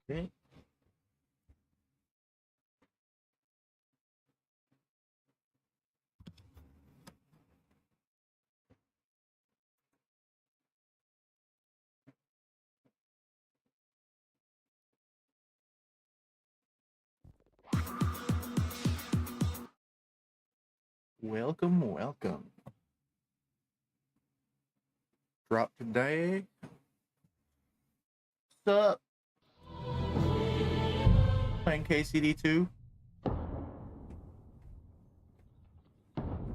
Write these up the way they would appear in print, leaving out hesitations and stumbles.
Okay. Welcome, welcome. Drop today. What's up? Playing KCD2.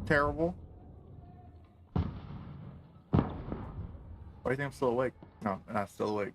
Terrible. Why do you think I'm still awake? No, I'm not still awake.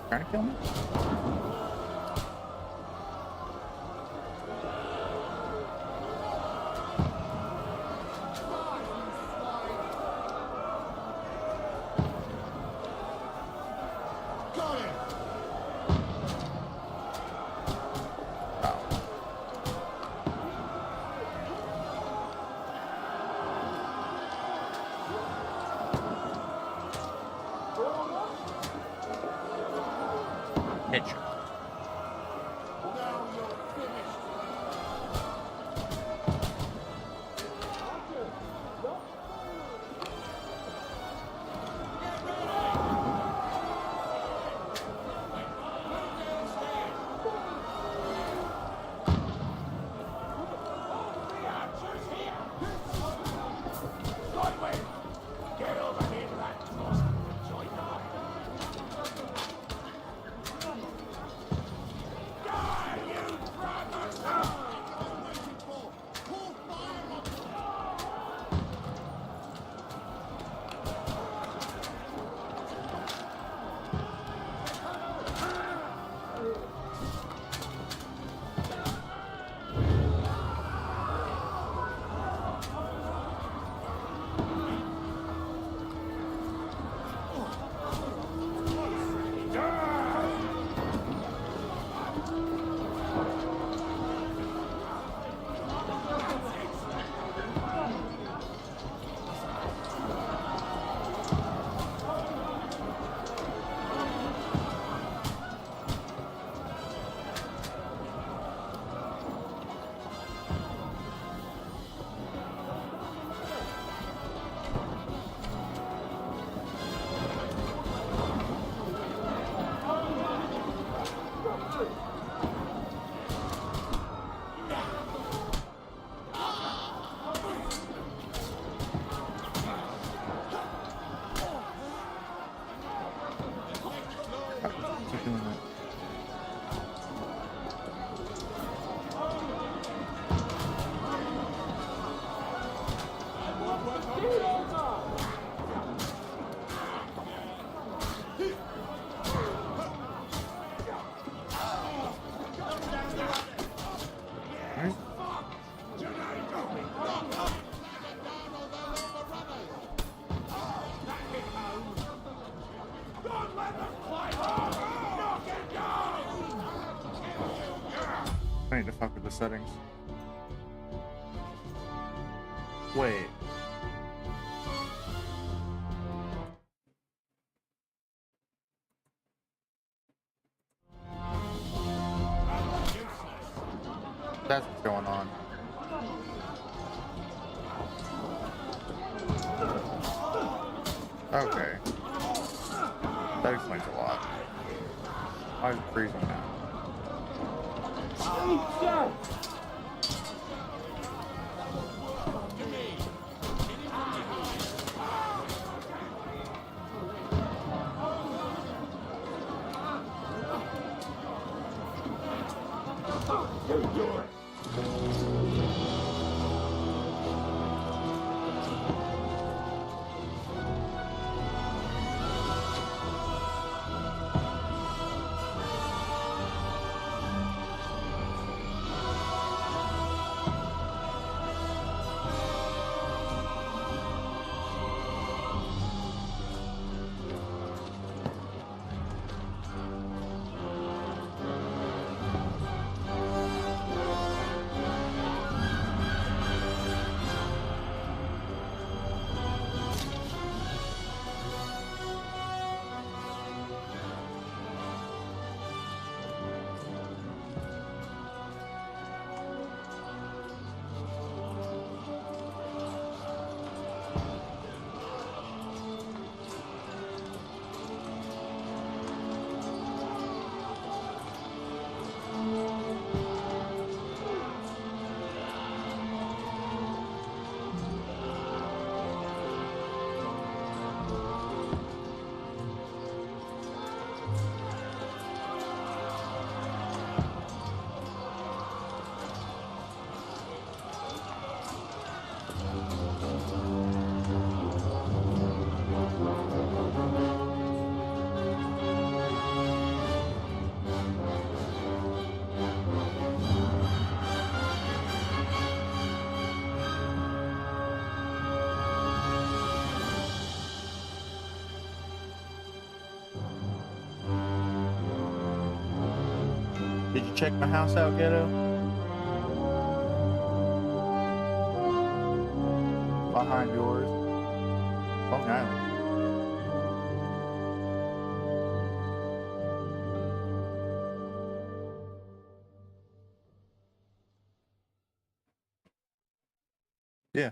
Trying to kill me? fuck with the settings. Wait. That's what's going on. Okay. That explains a lot. Why is it freezing now? Did you check my house out, Ghetto? Behind yours. Long Island. Yeah.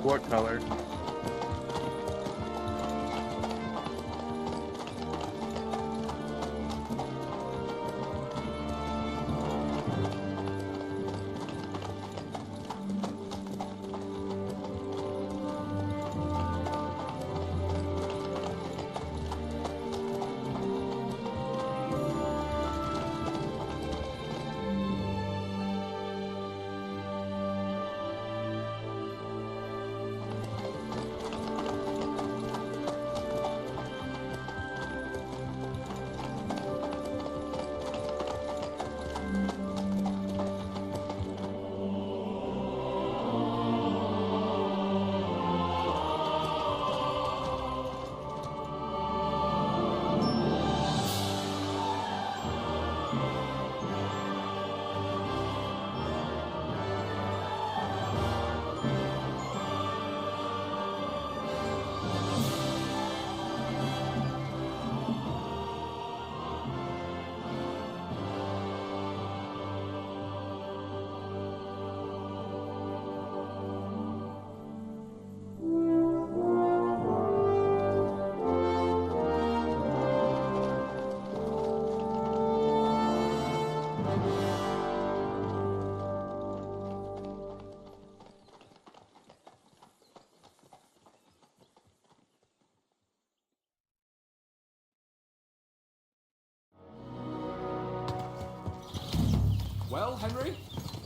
What color?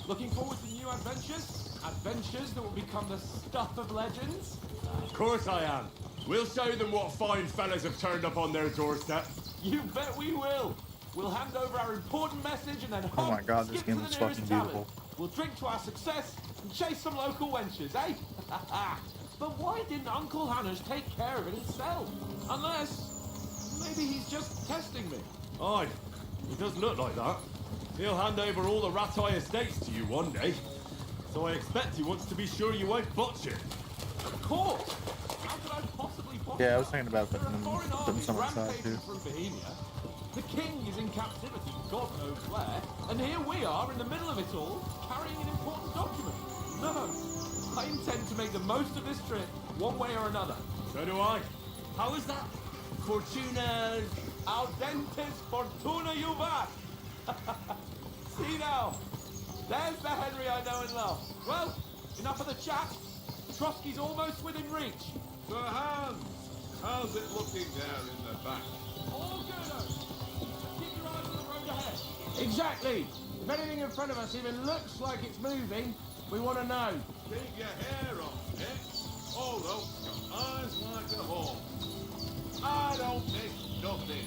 Looking forward to new adventures? Adventures that will become the stuff of legends? Of course I am. We'll show them what fine fellas have turned up on their doorstep. You bet we will. We'll hand over our important message and then Oh my god, this skip game to the looks nearest fucking tavern. beautiful. We'll drink to our success and chase some local wenches, eh? But why didn't Uncle Hanners take care of it himself? Unless maybe he's just testing me. Aye, he does look like that. He'll hand over all the Rattay estates to you one day. So I expect he wants to be sure you won't botch it. Of course. How could I possibly botch Yeah, I was it? thinking about There are putting foreign them armies some aside rampaging too. through Bohemia. The king is in captivity, God knows where, and here we are in the middle of it all, carrying an important document. No, I intend to make the most of this trip, one way or another. So do I. How is that? Fortuna... Audentes fortuna juvat! See now, there's the Henry I know and love. Well, enough of the chat. Trotsky's almost within reach. Sir Hans, how's it looking there in the back? All good, keep your eyes on the road ahead. Exactly. If anything in front of us even looks like it's moving, we want to know. Keep your hair on, eh? Although, your eyes like a hawk. I don't miss nothing.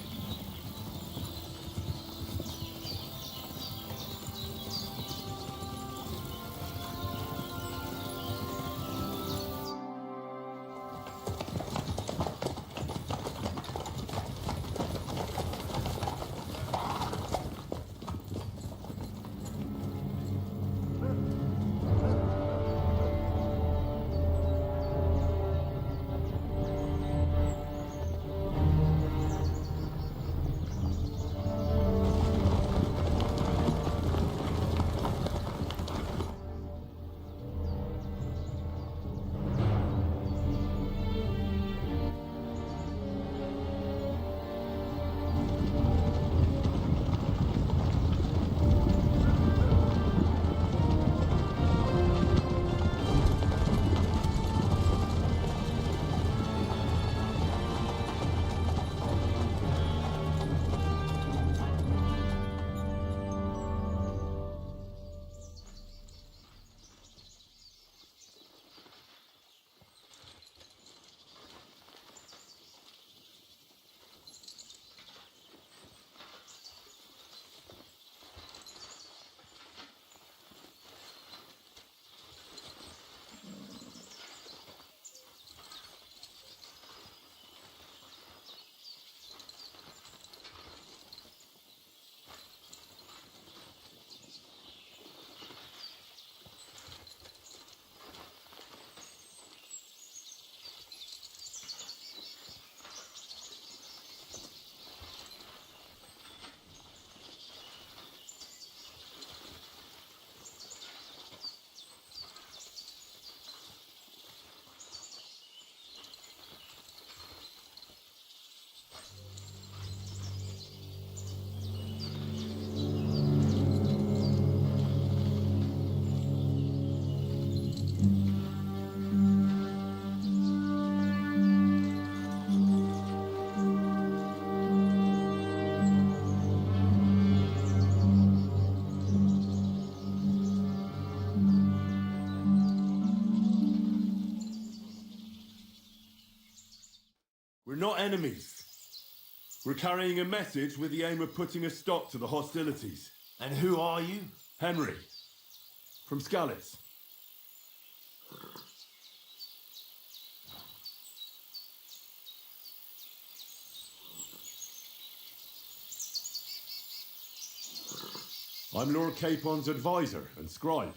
We're not enemies. We're carrying a message with the aim of putting a stop to the hostilities. And who are you? Henry. From Skalitz. I'm Lord Capon's advisor and scribe,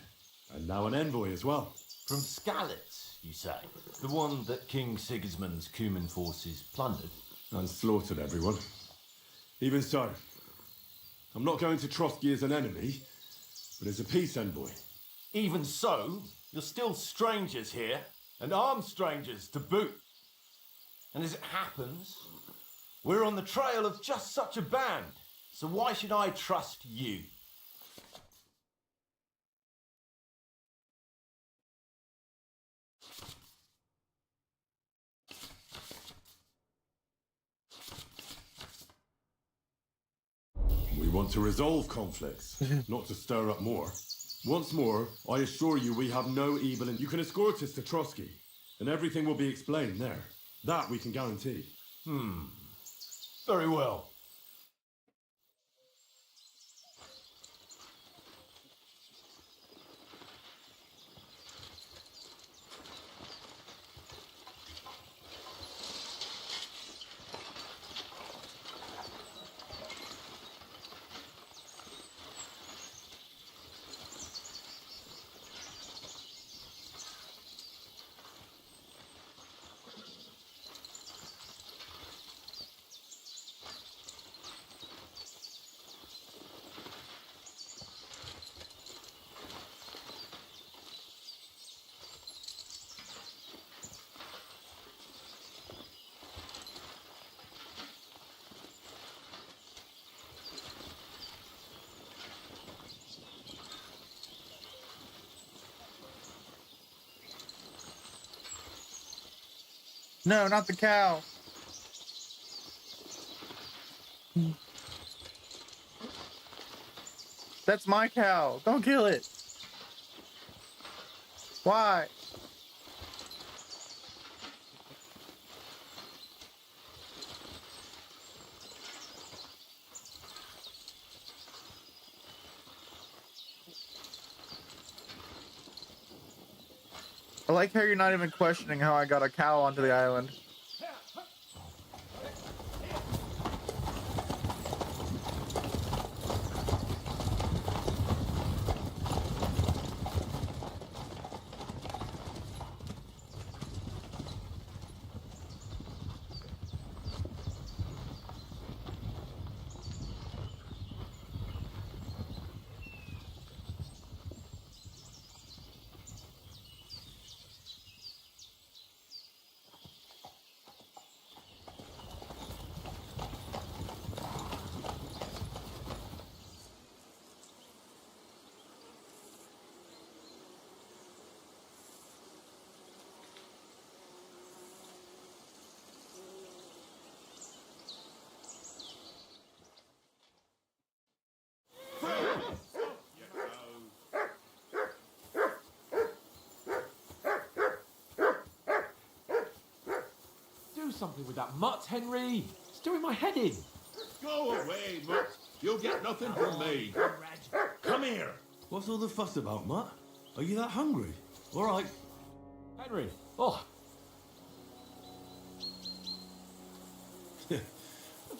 and now an envoy as well. From Skalitz, you say? The one that King Sigismund's Cuman forces plundered? And slaughtered everyone. Even so, I'm not going to Trotsky as an enemy, but as a peace envoy. Even so, you're still strangers here, and armed strangers to boot. And as it happens, we're on the trail of just such a band, so why should I trust you? We want to resolve conflicts, not to stir up more. Once more, I assure you we have no evil in... You can escort us to Trotsky, and everything will be explained there. That we can guarantee. Very well. No, not the cow. That's my cow. Don't kill it. Why? I like how you're not even questioning how I got a cow onto the island. Do something with that mutt, Henry. It's doing my head in. Go away, Mutt. You'll get nothing from me. Come here. What's all the fuss about, Mutt? Are you that hungry? All right. Henry. Oh.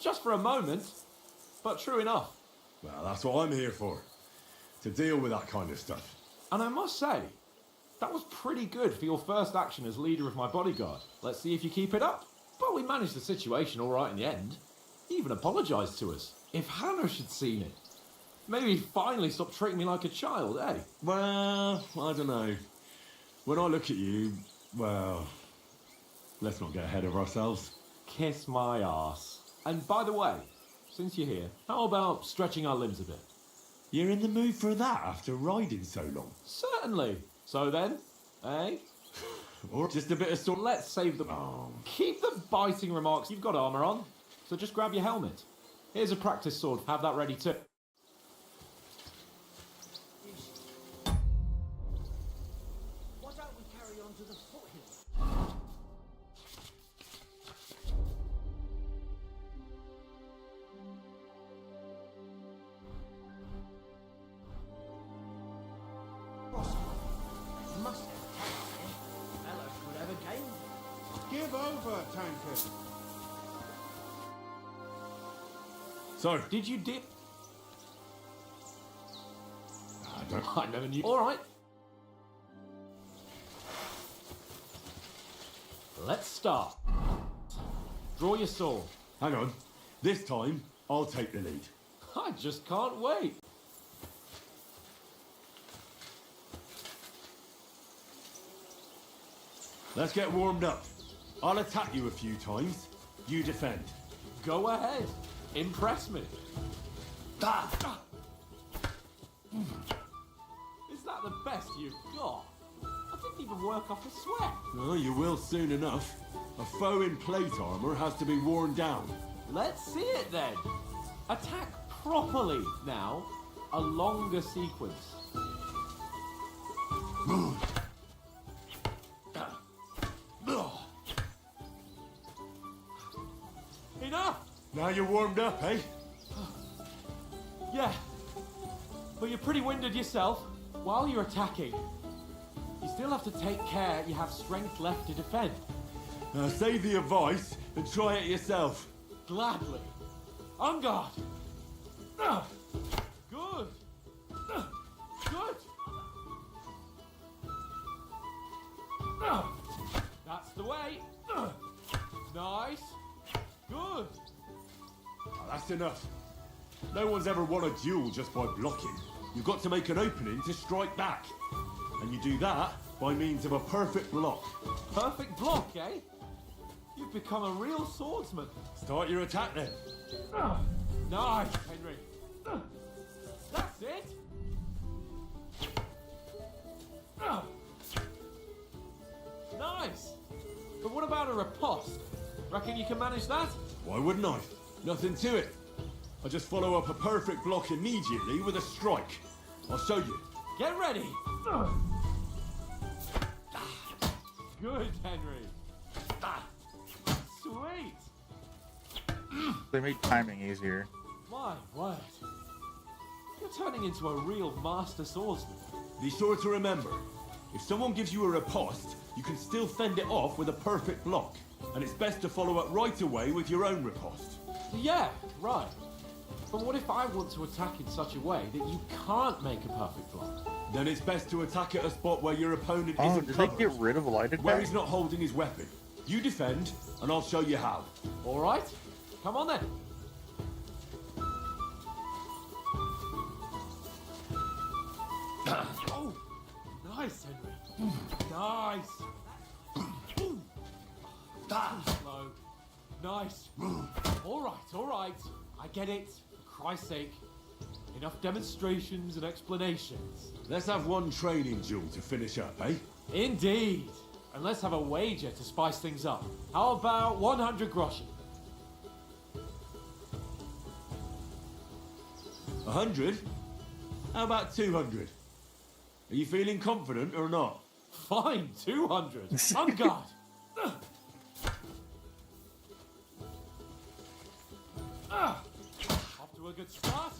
Just for a moment, but true enough. Well, that's what I'm here for. To deal with that kind of stuff. And I must say, that was pretty good for your first action as leader of my bodyguard. Let's see if you keep it up. But we managed the situation all right in the end. He even apologised to us. If Hanosh had seen it, maybe he'd finally stop treating me like a child, eh? Well, I don't know. When I look at you, well, let's not get ahead of ourselves. Kiss my arse. And by the way, since you're here, how about stretching our limbs a bit? You're in the mood for that after riding so long? Certainly. So then, eh? Or just a bit of sort. Let's save the... Keep the biting remarks. You've got armour on, so just grab your helmet. Here's a practice sword. Have that ready too. Why don't we carry on to the foothill? Must have taken Mellows would have a game. Give over, tankard. So, Did you dip? I don't. I never knew. All right. Let's start. Draw your sword. Hang on. This time, I'll take the lead. I just can't wait. Let's get warmed up. I'll attack you a few times. You defend. Go ahead. Impress me. Ah! Is that the best you've got? I didn't even work off a sweat. Oh, you will soon enough. A foe in plate armor has to be worn down. Let's see it then. Attack properly now. A longer sequence. Enough! Now you're warmed up, eh? Yeah. But you're pretty winded yourself. While you're attacking, you still have to take care you have strength left to defend. Now save the advice and try it yourself. Gladly. On guard. Good. Good. That's the way. Nice. Good. Oh, that's enough. No one's ever won a duel just by blocking. You've got to make an opening to strike back. And you do that by means of a perfect block. Perfect block, eh? You've become a real swordsman. Start your attack then. Nice, Henry. That's it. Nice. But what about a riposte? Reckon you can manage that? Why wouldn't I? Nothing to it. I just follow up a perfect block immediately with a strike. I'll show you. Get ready. Good, Henry. Sweet. They made timing easier. My word. You're turning into a real master swordsman. Be sure to remember, if someone gives you a riposte, you can still fend it off with a perfect block. And it's best to follow up right away with your own riposte. Yeah, right. But what if I want to attack in such a way that you can't make a perfect block? Then it's best to attack at a spot where your opponent Oh, isn't did they covered, get rid of light where attack? he's not holding his weapon. You defend, and I'll show you how. All right. Come on then. Oh, nice, Henry. Nice. Too slow. Nice. All right. I get it. For Christ's sake. Enough demonstrations and explanations. Let's have one training duel to finish up, eh? Indeed. And let's have a wager to spice things up. How about 100 groschen? 100? How about 200? Are you feeling confident or not? Fine, 200. On guard. Off to a good start.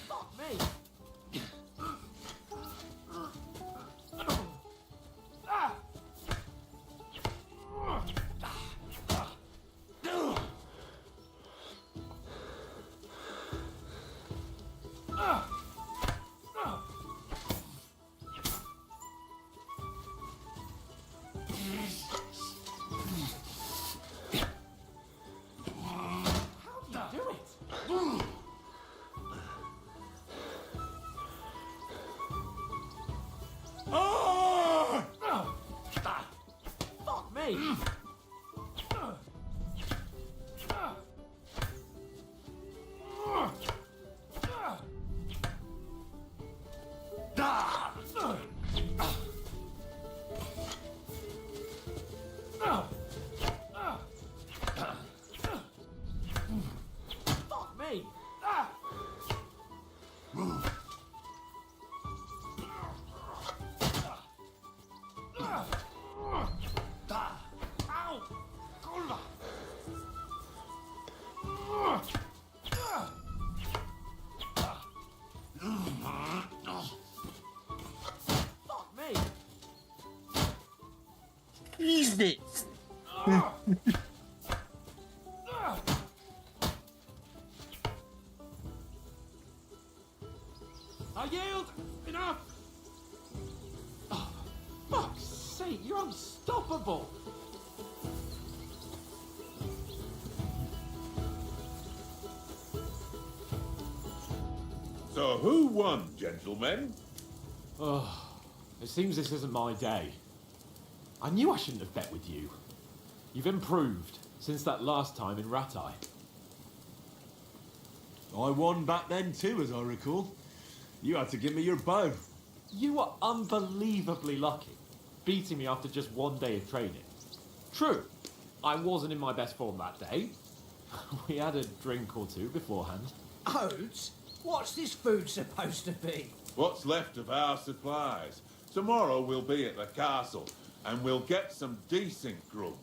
Fuck me. How do you do it? Fuck me! Fuck me! Ow! Kurwa! Fuck me! Jesus! I yield! Enough! Oh, fuck's sake, you're unstoppable! So who won, gentlemen? It seems this isn't my day. I knew I shouldn't have bet with you. You've improved since that last time in Ratai. I won back then too, as I recall. You had to give me your bow. You were unbelievably lucky, beating me after just one day of training. True, I wasn't in my best form that day. We had a drink or two beforehand. Oats? What's this food supposed to be? What's left of our supplies. Tomorrow we'll be at the castle, and we'll get some decent grub.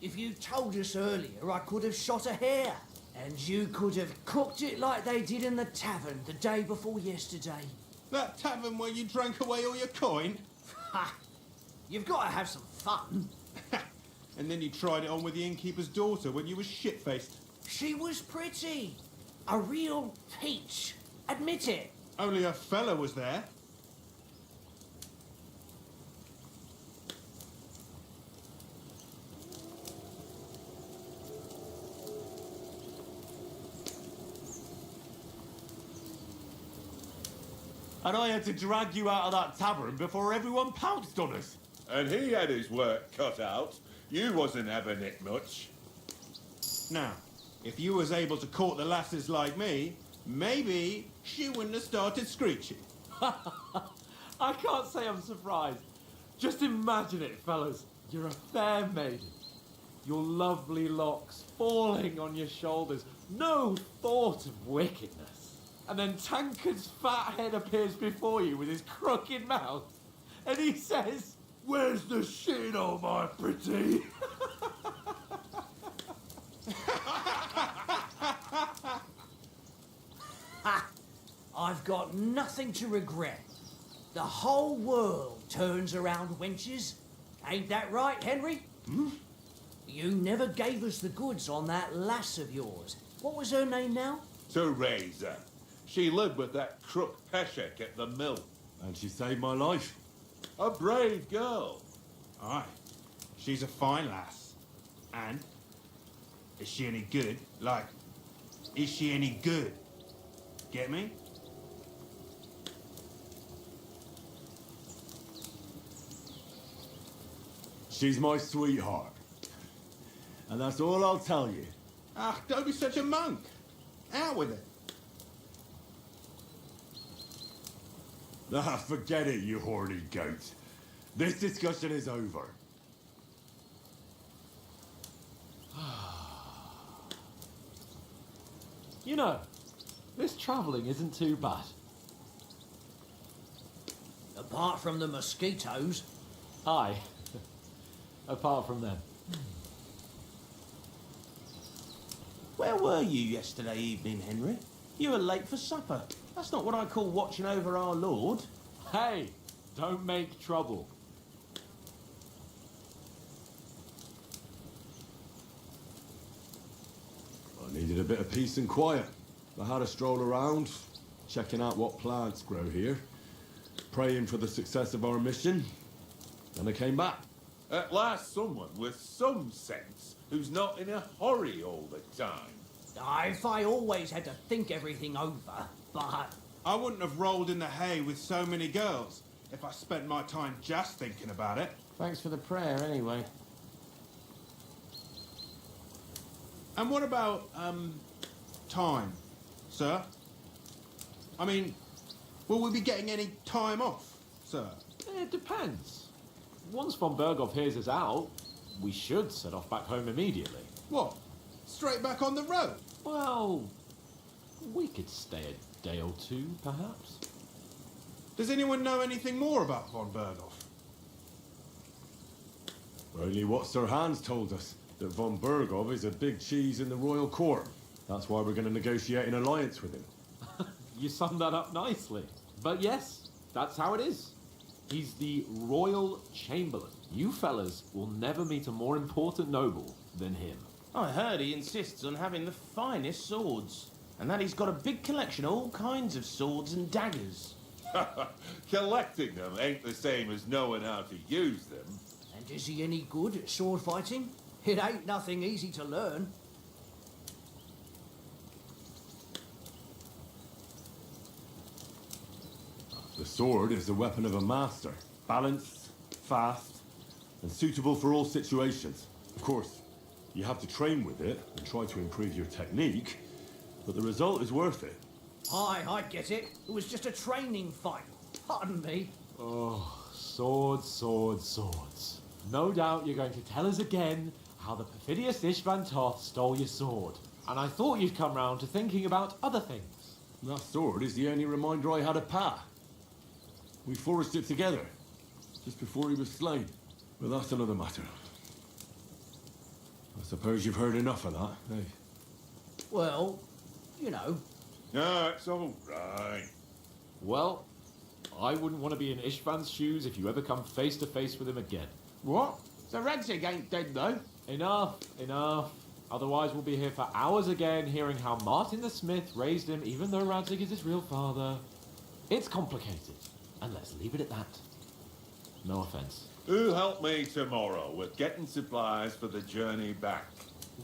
If you told us earlier, I could have shot a hare. And you could have cooked it like they did in the tavern the day before yesterday. That tavern where you drank away all your coin? Ha! You've got to have some fun. And then you tried it on with the innkeeper's daughter when you were shit-faced. She was pretty. A real peach. Admit it. Only a fella was there. And I had to drag you out of that tavern before everyone pounced on us. And he had his work cut out. You wasn't having it much. Now, if you was able to court the lasses like me, maybe she wouldn't have started screeching. I can't say I'm surprised. Just imagine it, fellas. You're a fair maiden. Your lovely locks falling on your shoulders. No thought of wickedness. And then Tankard's fat head appears before you with his crooked mouth. And he says, "Where's the shit, oh my pretty?" Ha! I've got nothing to regret. The whole world turns around wenches. Ain't that right, Henry? You never gave us the goods on that lass of yours. What was her name now? Teresa. She lived with that crook Peshek at the mill. And she saved my life. A brave girl. Aye. She's a fine lass. And? Is she any good? Like, is she any good? Get me? She's my sweetheart. And that's all I'll tell you. Ah, don't be such a monk. Out with it. Ah, forget it, you horny goat. This discussion is over. You know, this travelling isn't too bad. Apart from the mosquitoes. Aye. Apart from them. Where were you yesterday evening, Henry? You were late for supper. That's not what I call watching over our Lord. Hey, don't make trouble. I needed a bit of peace and quiet. I had a stroll around, checking out what plants grow here, praying for the success of our mission, and I came back. At last someone with some sense who's not in a hurry all the time. If I always had to think everything over, but... I wouldn't have rolled in the hay with so many girls if I spent my time just thinking about it. Thanks for the prayer, anyway. And what about, time, sir? I mean, will we be getting any time off, sir? It depends. Once von Berghoff hears us out, we should set off back home immediately. What? Straight back on the road? Well, we could stay a day or two, perhaps. Does anyone know anything more about von Berghoff? Only what Sir Hans told us, that von Berghoff is a big cheese in the royal court. That's why we're going to negotiate an alliance with him. You summed that up nicely. But yes, that's how it is. He's the royal chamberlain. You fellas will never meet a more important noble than him. I heard he insists on having the finest swords. And that he's got a big collection of all kinds of swords and daggers. Collecting them ain't the same as knowing how to use them. And is he any good at sword fighting? It ain't nothing easy to learn. The sword is the weapon of a master. Balanced, fast, and suitable for all situations. Of course, you have to train with it and try to improve your technique, but the result is worth it. Aye, I get it. It was just a training fight. Pardon me. Oh, swords, swords, swords. No doubt you're going to tell us again how the perfidious Ishvan Toth stole your sword. And I thought you'd come round to thinking about other things. That sword is the only reminder I had of Pa. We forged it together, just before he was slain. But that's another matter. I suppose you've heard enough of that, eh? Well, you know. No, it's all right. Well, I wouldn't want to be in Ishvan's shoes if you ever come face to face with him again. What? So Radzig ain't dead, though? Enough, enough. Otherwise we'll be here for hours again hearing how Martin the Smith raised him even though Radzig is his real father. It's complicated, and let's leave it at that. No offense. Who'll help me tomorrow with getting supplies for the journey back?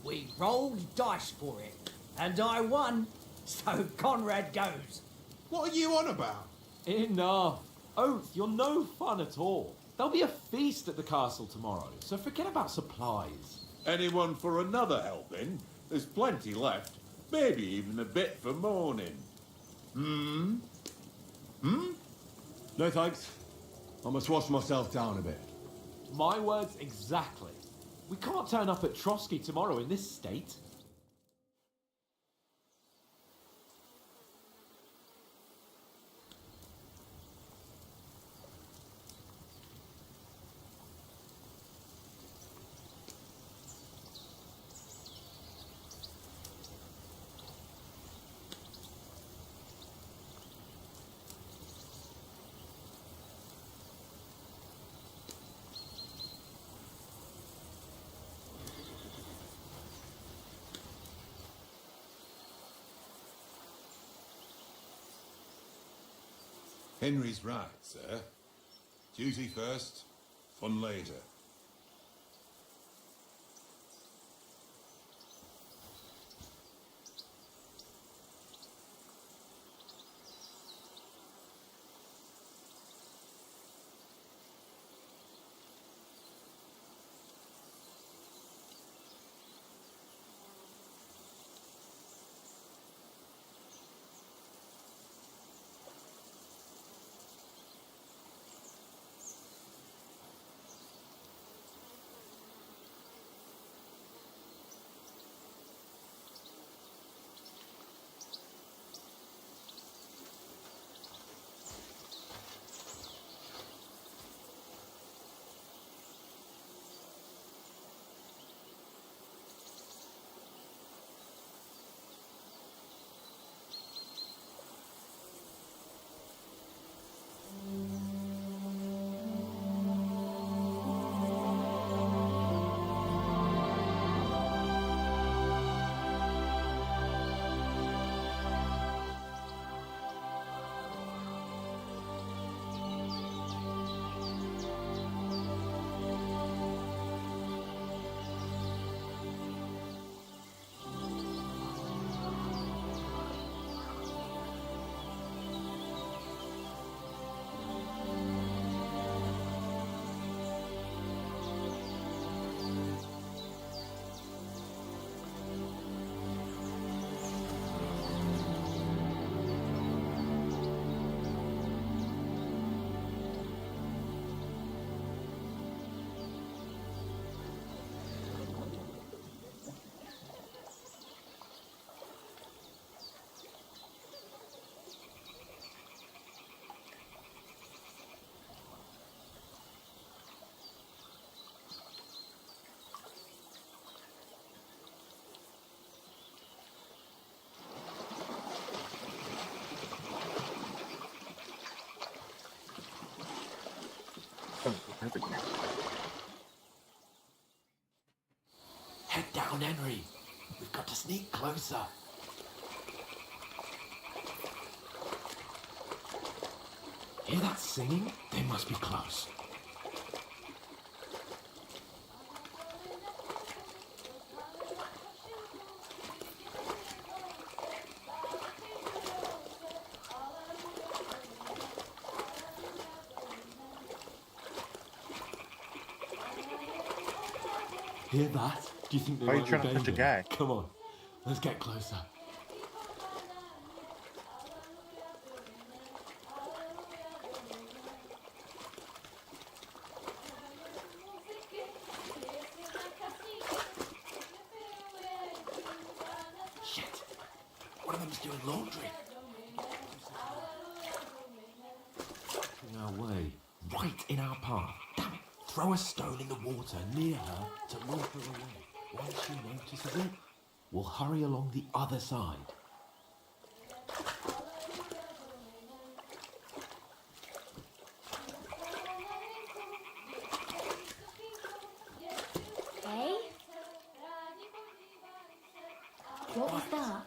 We rolled dice for it, and I won, so Conrad goes. What are you on about? Enough. Oath, you're no fun at all. There'll be a feast at the castle tomorrow, so forget about supplies. Anyone for another helping? There's plenty left. Maybe even a bit for morning. No thanks. I must wash myself down a bit. My words exactly. We can't turn up at Trotsky tomorrow in this state. Henry's right, sir. Duty first, fun later. Head down, Henry. We've got to sneak closer. Hear that singing? They must be close. Hear that? Do you think they Why are you might trying to be punch a bathing? guy? Come on, let's get closer. Shit! One of them's doing laundry. In our way, right in our path. Damn it! Throw a stone in the water near her to lure her away. Once she notices it, we'll hurry along the other side. Hey? What was that?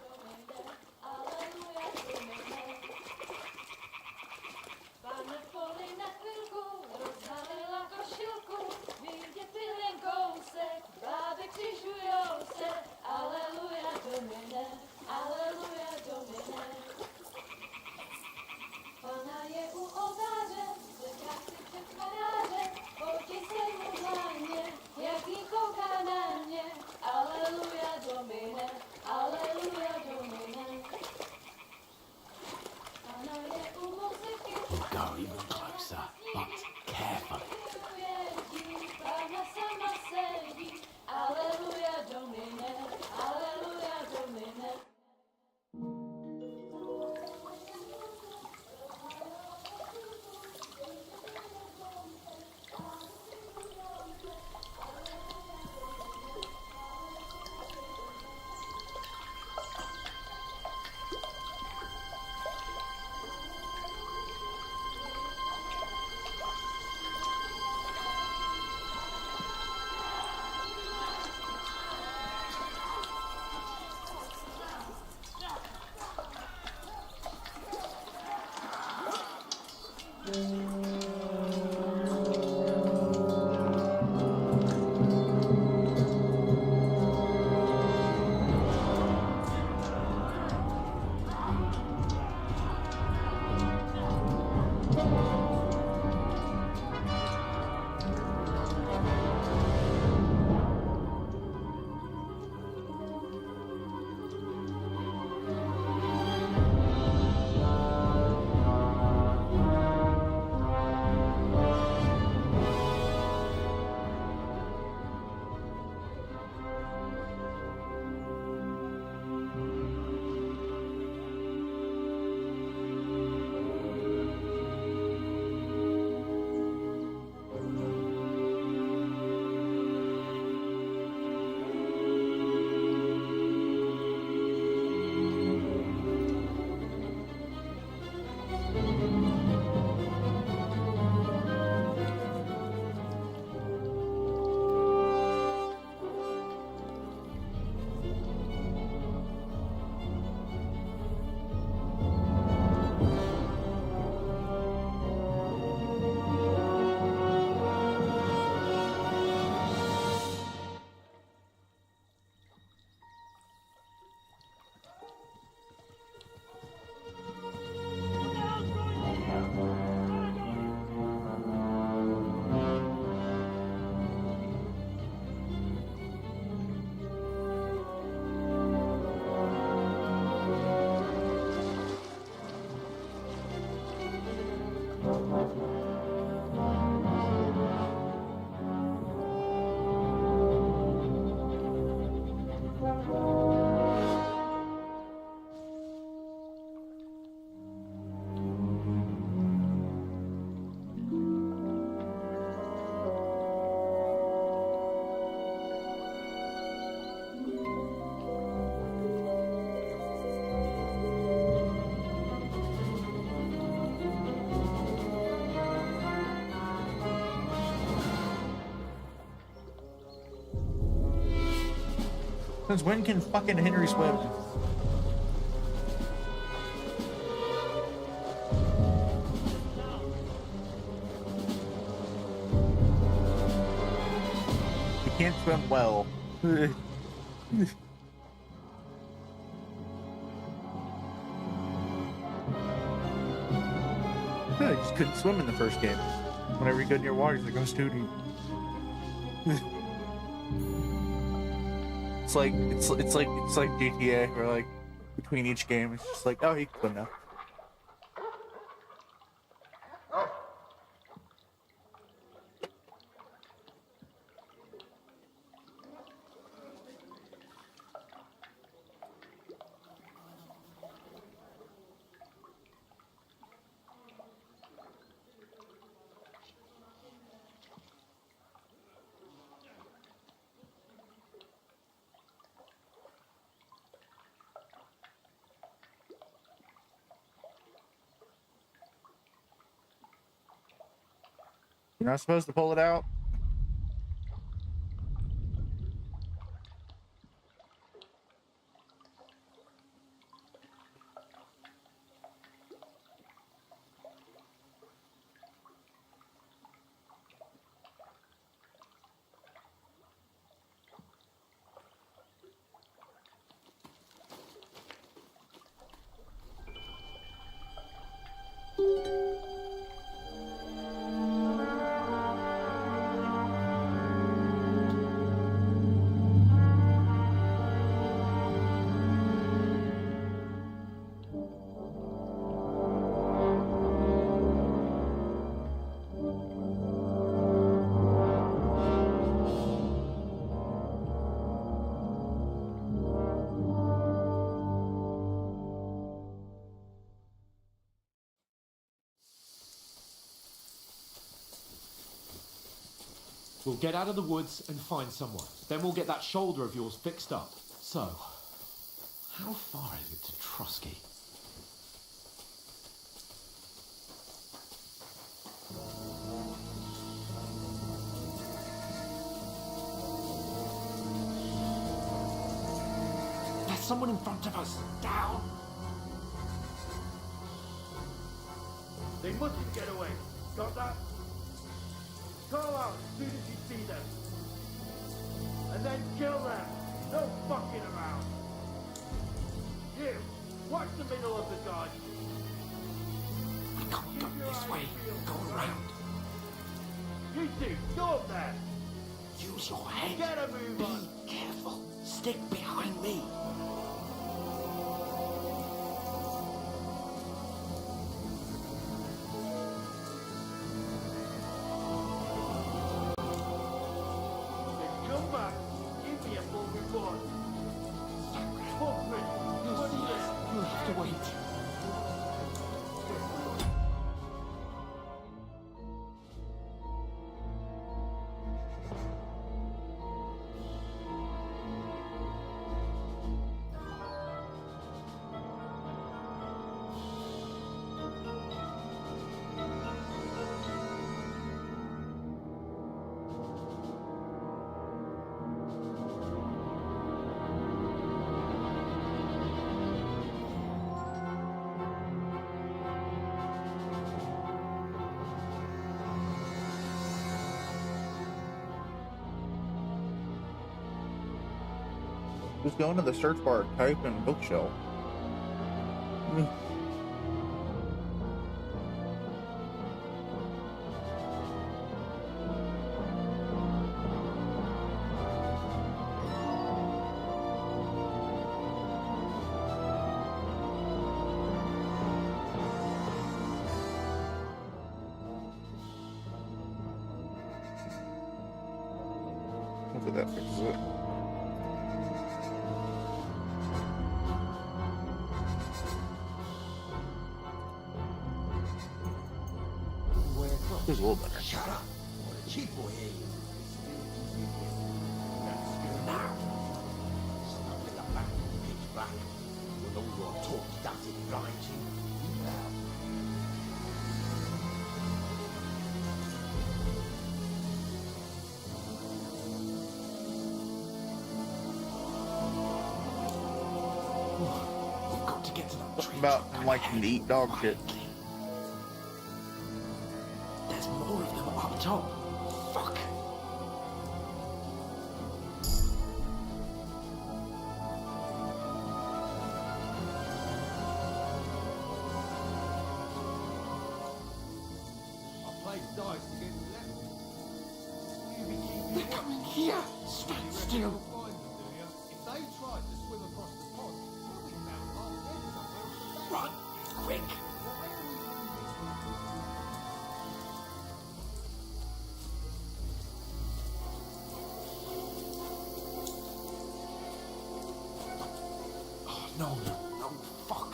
We'll go even closer, but carefully. Since when can fucking Henry swim? He can't swim well. I just couldn't swim in the first game. Whenever you go near water, he's like, "Oh, Studi." it's like GTA, where like between each game, it's just like, oh, he can swim now. You're not supposed to pull it out. We'll get out of the woods and find someone. Then we'll get that shoulder of yours fixed up. So, how far is it to Trusky? There's someone in front of us. Down! They mustn't get away. Got that? Call out as soon as you see them. And then kill them. No fucking around. You, watch the middle of the garden. We can't go this way. Go around. You two, go up there. Use your head. Get a move on. Be careful. Stick behind me. Come back. Give me a full report. Footprint. What's this? You'll have to wait. Just go into the search bar, type in bookshelf. Hopefully that fixes it. Feels a little better. Shut up. What a cheap boy here you now. Snuggling up back in the pitch black. With all your talk does it blind you. Now. We've got to get to that tree. About like neat dog shit. There's more of them up top. Fuck. I played dice to get to left. You be keeping They're coming here. Stand still. find them, do you? If they tried to swim across the pond, they'll be found half dead somewhere. Run! Quick! Oh, no, fuck.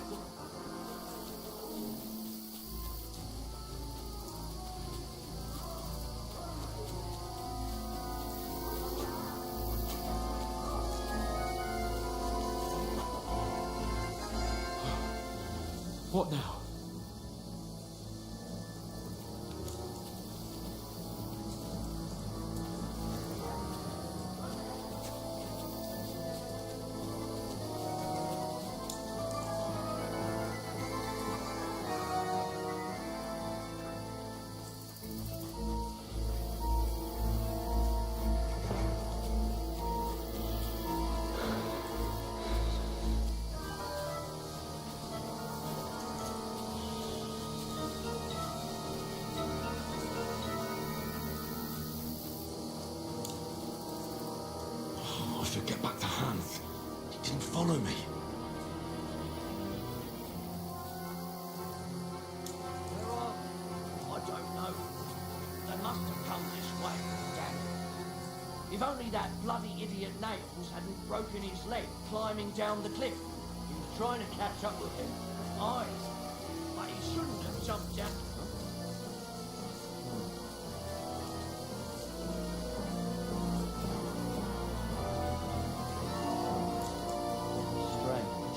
What now? I should get back to Hans. He didn't follow me. Where are they? I don't know. They must have come this way, damn it. If only that bloody idiot Nails hadn't broken his leg climbing down the cliff. He was trying to catch up with him. Eyes. But he shouldn't have jumped down. Strange.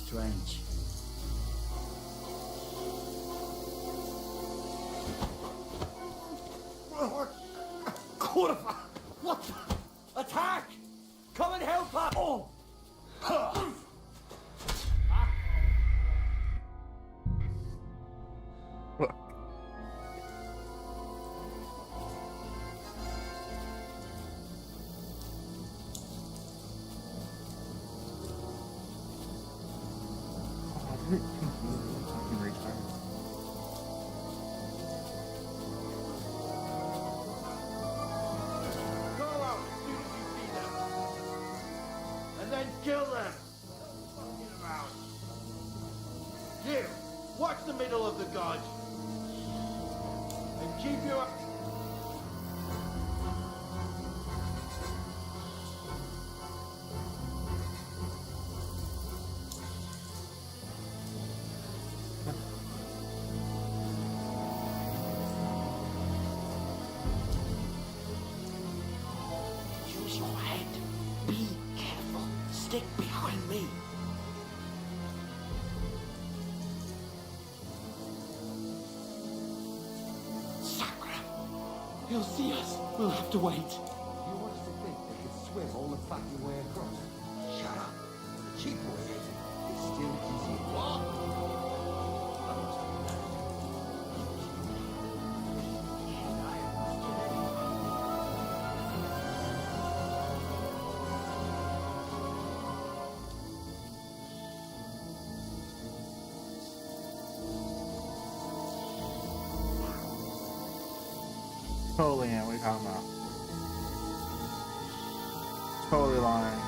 Strange. What? Attack! Come and help us! Oh! Fucking retarded. Go out as soon as you see them. And then kill them. Fucking around. Jim, watch the middle of the gudge. And keep your... Use your head. Be careful. Stick behind me. Sacra! He'll see us. We'll have to wait. You want us to think they could swim all the fucking way across? Shut up. The cheap way is, it's still easy. What? Totally ain't what you talking about. Totally lying.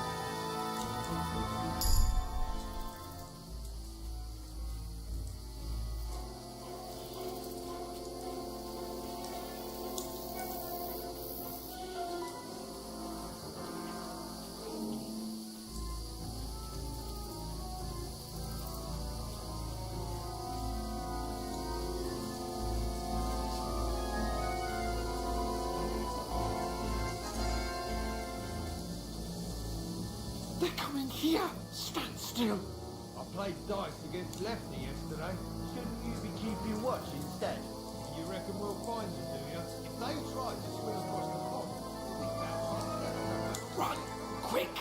They're coming here. Stand still. I played dice against Lefty yesterday. Shouldn't you be keeping watch instead? You reckon we'll find them, do you? If they try to swim across the pond, we'll be found half dead somewhere. Run! Quick!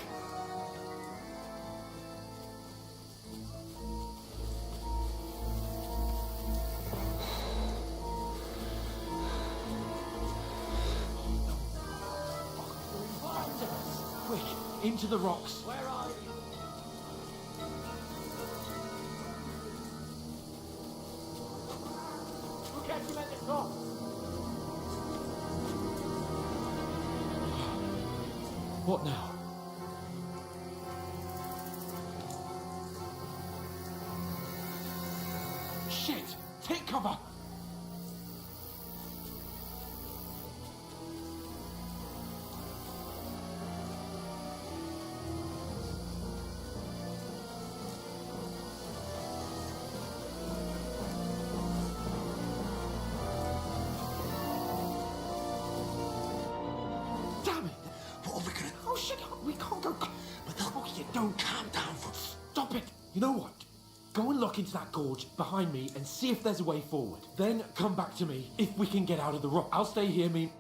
into the rocks. Where are you? We'll catch him at the top. What now? Shit! Take cover! Damn it! What are we gonna... Oh shit! We can't go. But you don't calm down for... Stop it! You know what? Go and look into that gorge behind me and see if there's a way forward. Then come back to me if we can get out of the rock. I'll stay here, me.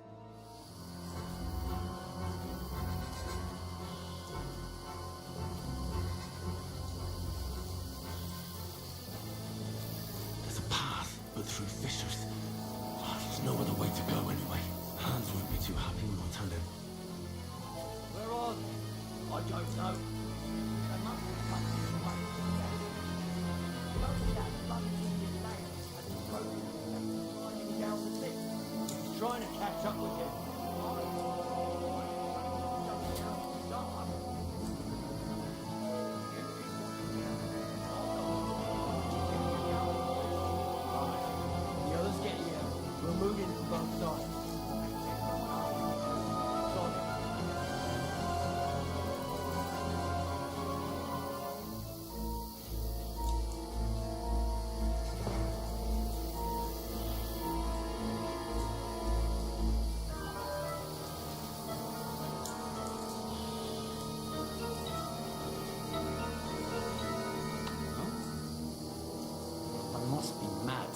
There's a path, but through fissures. Oh, there's no other way to go anyway. Hans won't be too happy when I tell him. Where are they? I don't know. They must have come this way. Most of that bloody Indian land has been broken climbing down the pit. He's trying to catch up with him. The others get here. We're moving from both sides. Solid. I must be mad.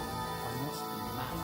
I must be mad.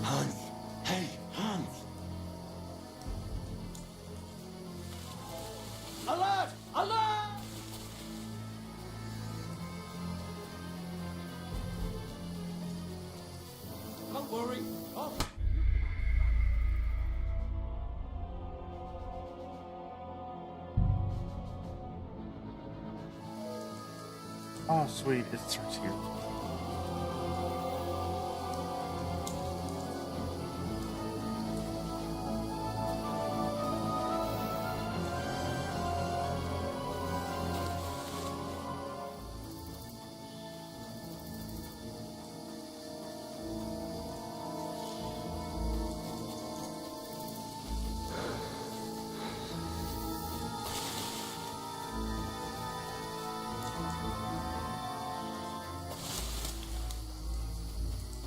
Hans! Hey, Hans! Alert! Alert! Don't worry. Oh. Oh, sweet. It starts here.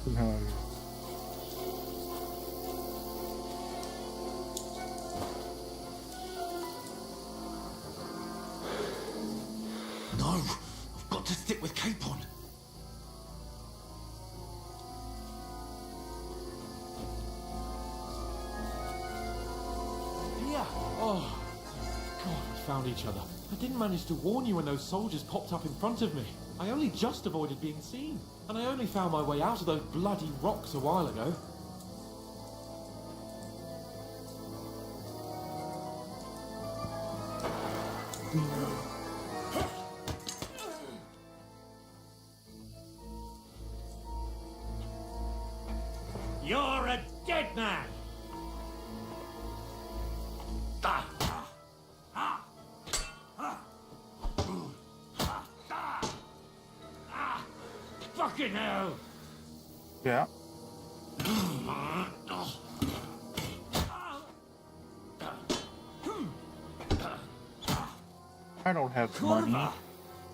No. No, I've got to stick with Capon. Yeah. Oh, God, we found each other. I didn't manage to warn you when those soldiers popped up in front of me. I only just avoided being seen. And I only found my way out of those bloody rocks a while ago. You're a dead man! Fucking hell! Yeah. I don't have money. Corva,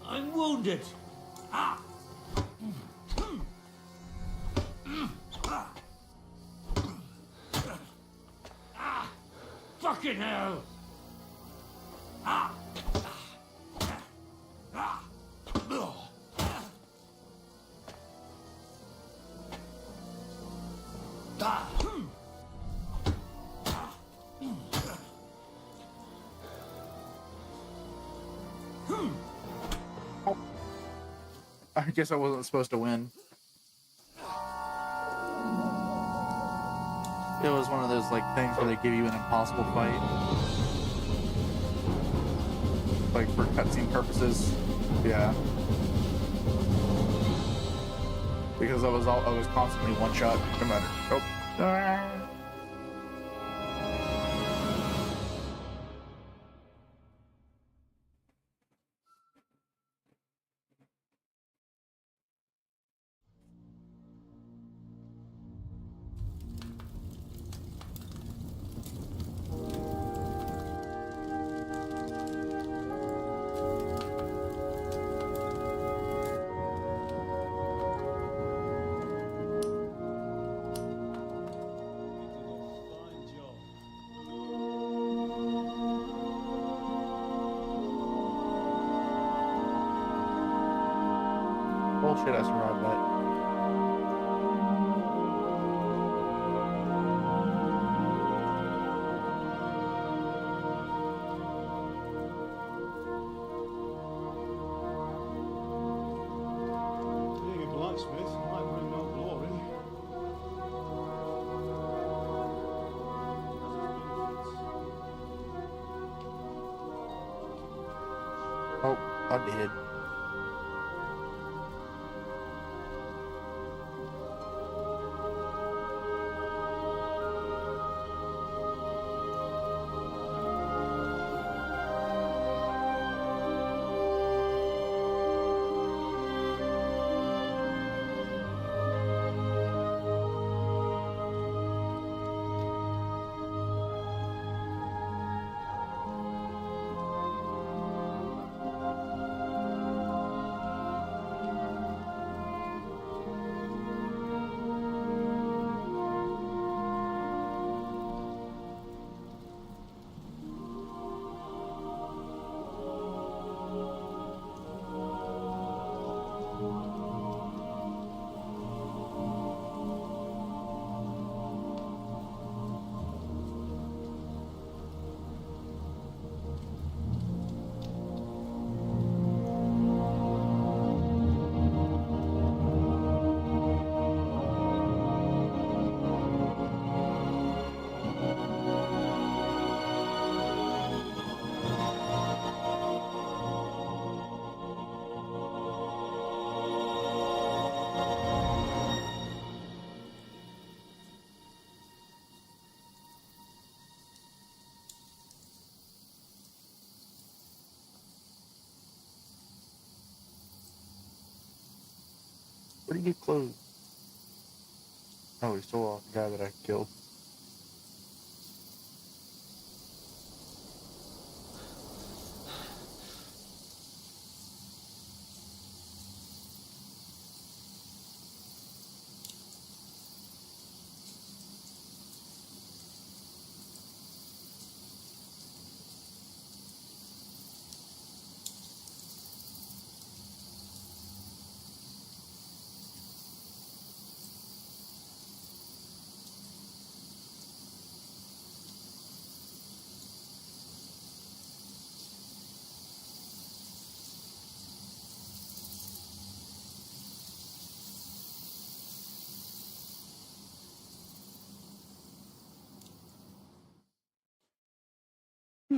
I'm wounded. Fucking hell! I guess I wasn't supposed to win. It was one of those like things where they give you an impossible fight, like for cutscene purposes. Yeah, because I was constantly one shot, no matter. Oh. Ah. Bullshit, I survived that. Being a blacksmith might bring no glory. Oh, I did. Where did he get clothes? Oh, he stole off the guy that I killed.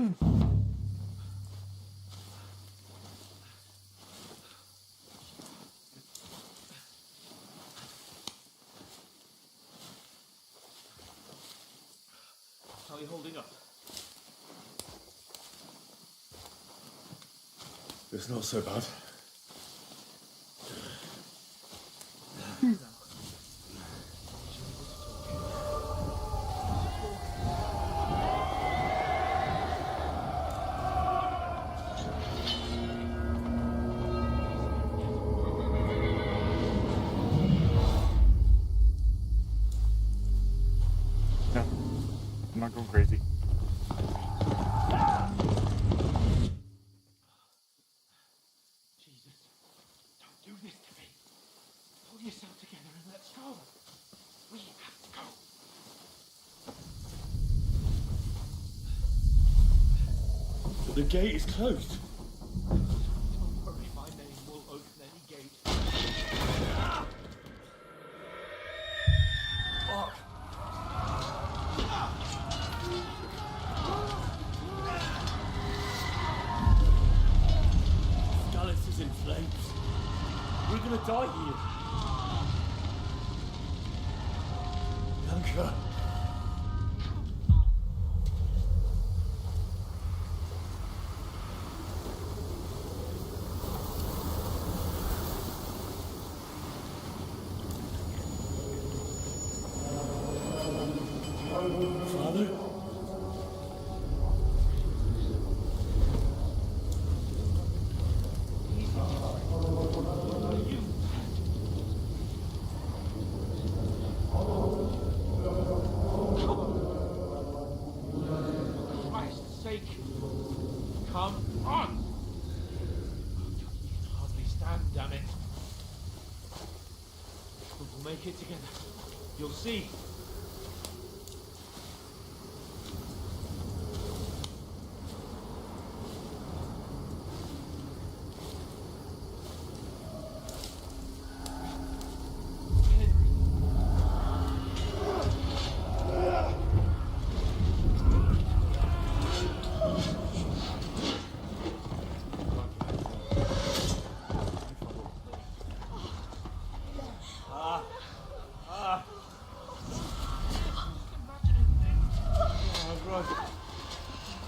How are you holding up? It's not so bad. No, I'm not going crazy. Jesus, don't do this to me. Pull yourself together and let's go. We have to go. But the gate is closed. Don't worry, my name will open any gate. Fuck. Scarlet is in flames. We're gonna die here. Bianca. Father? For Christ's sake, come on! You can hardly stand, damn it. But we'll make it together. You'll see.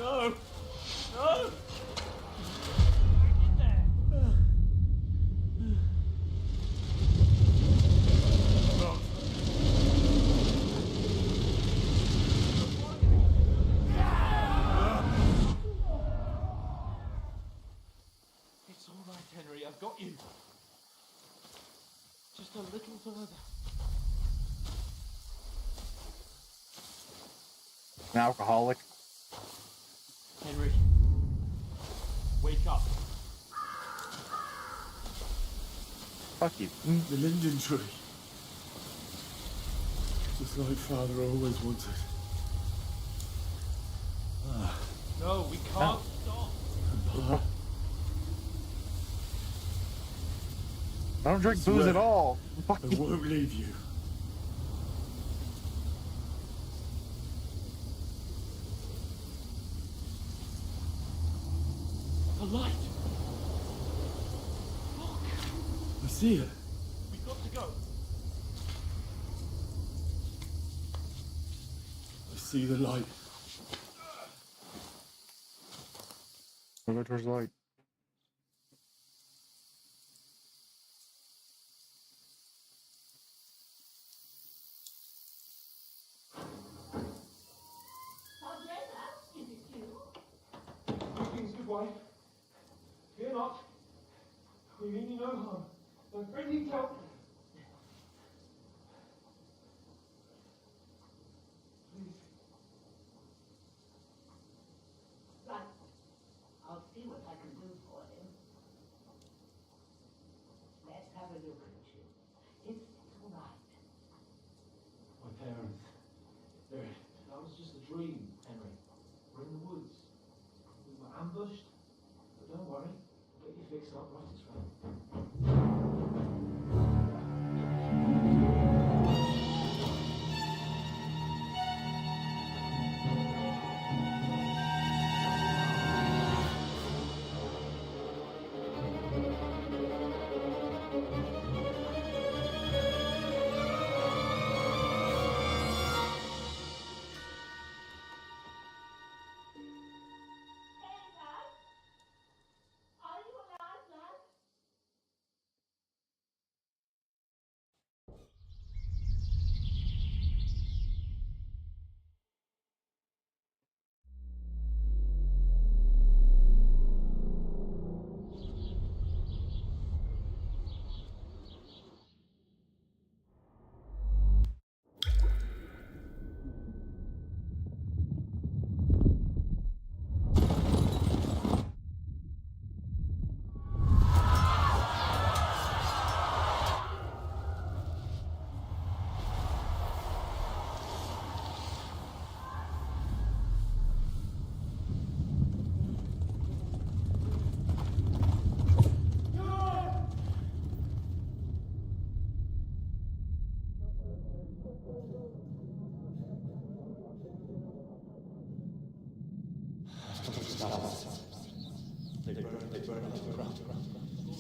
No! No! It's all right, Henry. I've got you. Just a little further. An alcoholic. Henry, wake up. Fuck you. The linden tree. Just like Father always wanted. No, we can't stop. Pa, I don't drink booze at all. Fuck I you. won't leave you. The light. Look, I see it. we've got to go. I see the light. We'll go towards the light. Greetings, good wife. Fear not. We mean you no harm. My friend needs help. Please. Right. I'll see what I can do for him. Let's have a look at you. It's all right. My parents. That was just a dream, Henry. We're in the woods. We were ambushed. But don't worry. We'll get you fixed up right as well.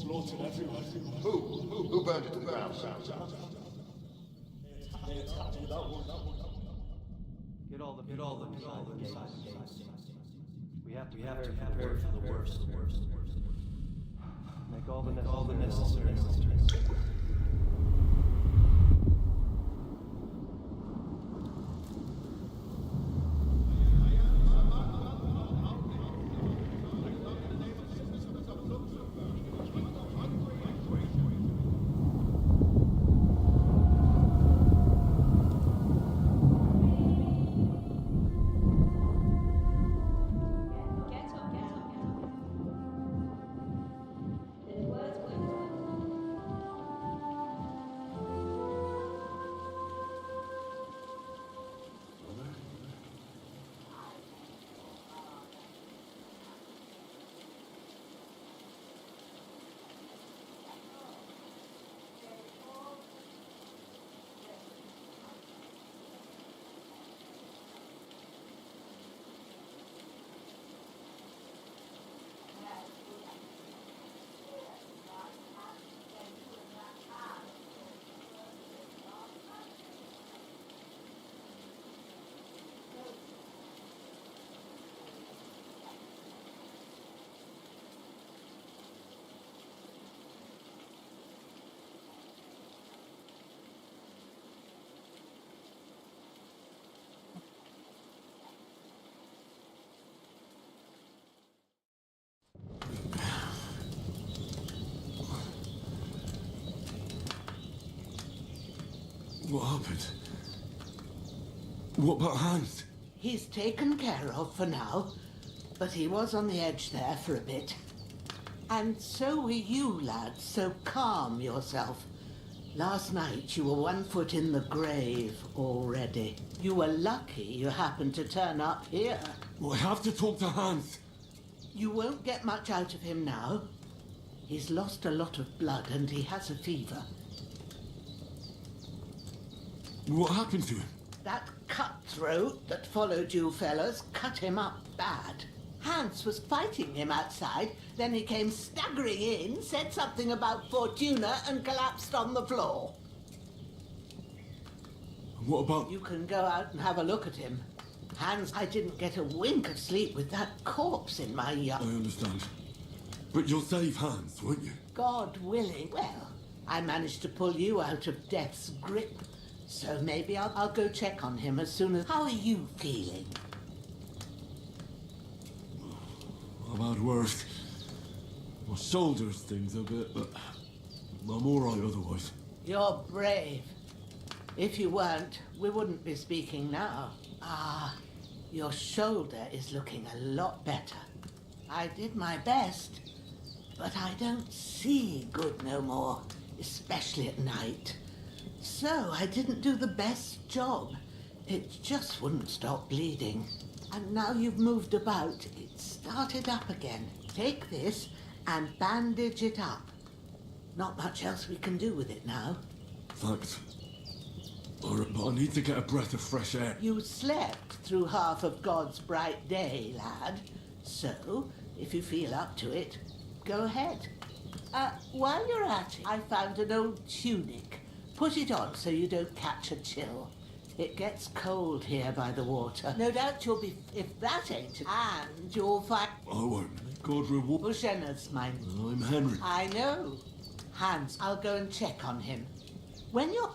slaughtered everyone. Who burned it to the ground? Get all the gates. We have to prepare for the worst. Make all the necessary. What happened? What about Hans? He's taken care of for now, but he was on the edge there for a bit. And so were you, lad, so calm yourself. Last night you were 1 foot in the grave already. You were lucky you happened to turn up here. Well, I have to talk to Hans. You won't get much out of him now. He's lost a lot of blood and he has a fever. What happened to him? That cutthroat that followed you fellas cut him up bad. Hans was fighting him outside, then he came staggering in, said something about Fortuna and collapsed on the floor. And what about... You can go out and have a look at him. Hans, I didn't get a wink of sleep with that corpse in my yard. I understand. But you'll save Hans, won't you? God willing. Well, I managed to pull you out of death's grip. So maybe I'll go check on him as soon as... How are you feeling? I've had worse. My shoulder stings a bit, but I'm all right otherwise. You're brave. If you weren't, we wouldn't be speaking now. Ah, your shoulder is looking a lot better. I did my best, but I don't see good no more, especially at night. So I didn't do the best job. It just wouldn't stop bleeding. And now you've moved about, it started up again. Take this and bandage it up. Not much else we can do with it now. Thanks. All right, but I need to get a breath of fresh air. You slept through half of God's bright day, lad. So, if you feel up to it, go ahead. While you're at it, I found an old tunic. Put it on so you don't catch a chill. It gets cold here by the water. No doubt you'll be... If that ain't... And you'll find... I won't. May God reward... Bushenna's mine. I'm Henry. I know. Hans, I'll go and check on him. When you're...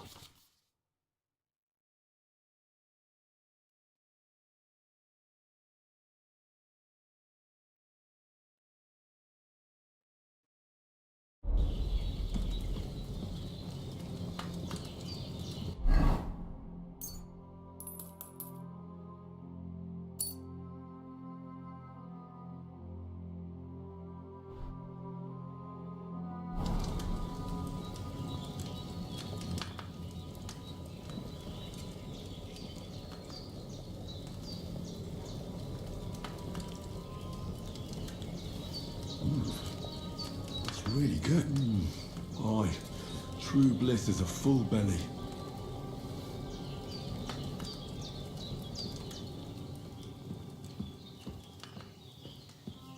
It's really good. Aye, true bliss is a full belly.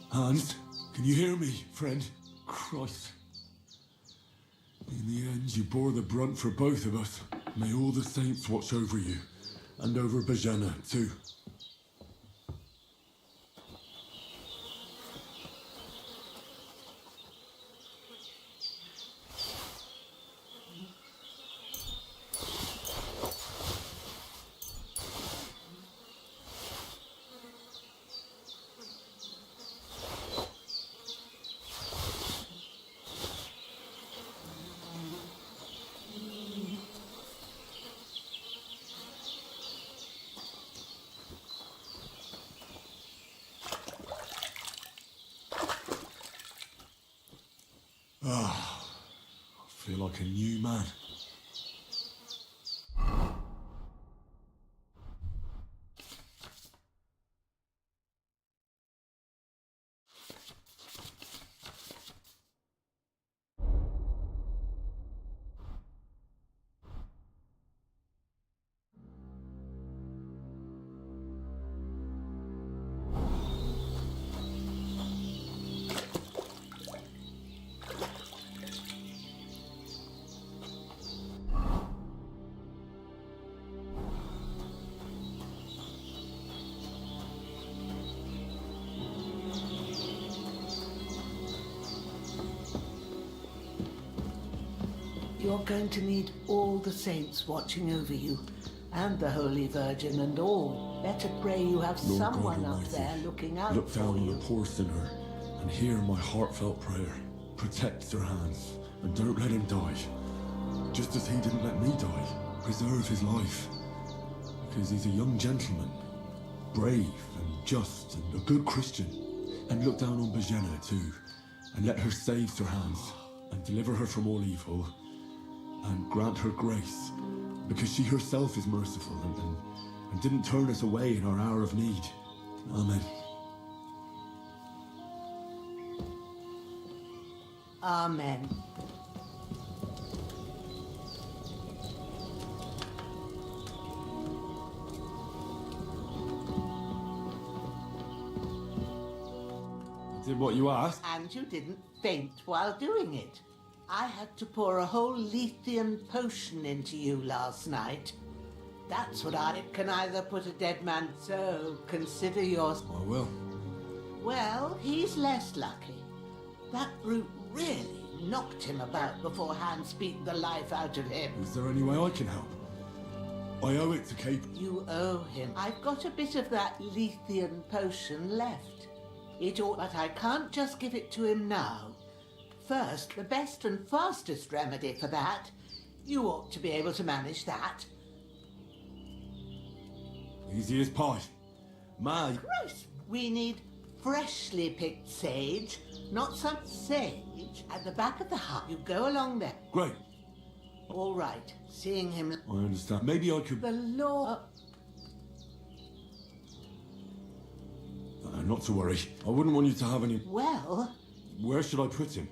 Hans, can you hear me, friend? Christ, You bore the brunt for both of us. May all the saints watch over you, and over Bajana too. Ah, I feel like a new man. You're going to need all the saints watching over you, and the Holy Virgin and all. Better pray you have Lord someone God up Almighty, there looking out look down for on you. the poor sinner and hear my heartfelt prayer. Protect their hands and don't let him die. Just as he didn't let me die. Preserve his life. Because he's a young gentleman, brave and just and a good Christian. And look down on Bajena too, and let her save her hands and deliver her from all evil. And grant her grace, because she herself is merciful and didn't turn us away in our hour of need. Amen. Amen. Did what you asked? And you didn't faint while doing it. I had to pour a whole Lethean potion into you last night. That's what it can either put a dead man, so consider yours. I will. Well, he's less lucky. That brute really knocked him about before Hans beat the life out of him. Is there any way I can help? I owe it to Cape. You owe him. I've got a bit of that Lethean potion left. But I can't just give it to him now. First, the best and fastest remedy for that. You ought to be able to manage that. Easy as pie. My. Christ, we need freshly picked sage, not some sage. At the back of the hut, you go along there. Great. All right, seeing him. I understand. Maybe I could. The law. Not to worry. I wouldn't want you to have any. Well. Where should I put him?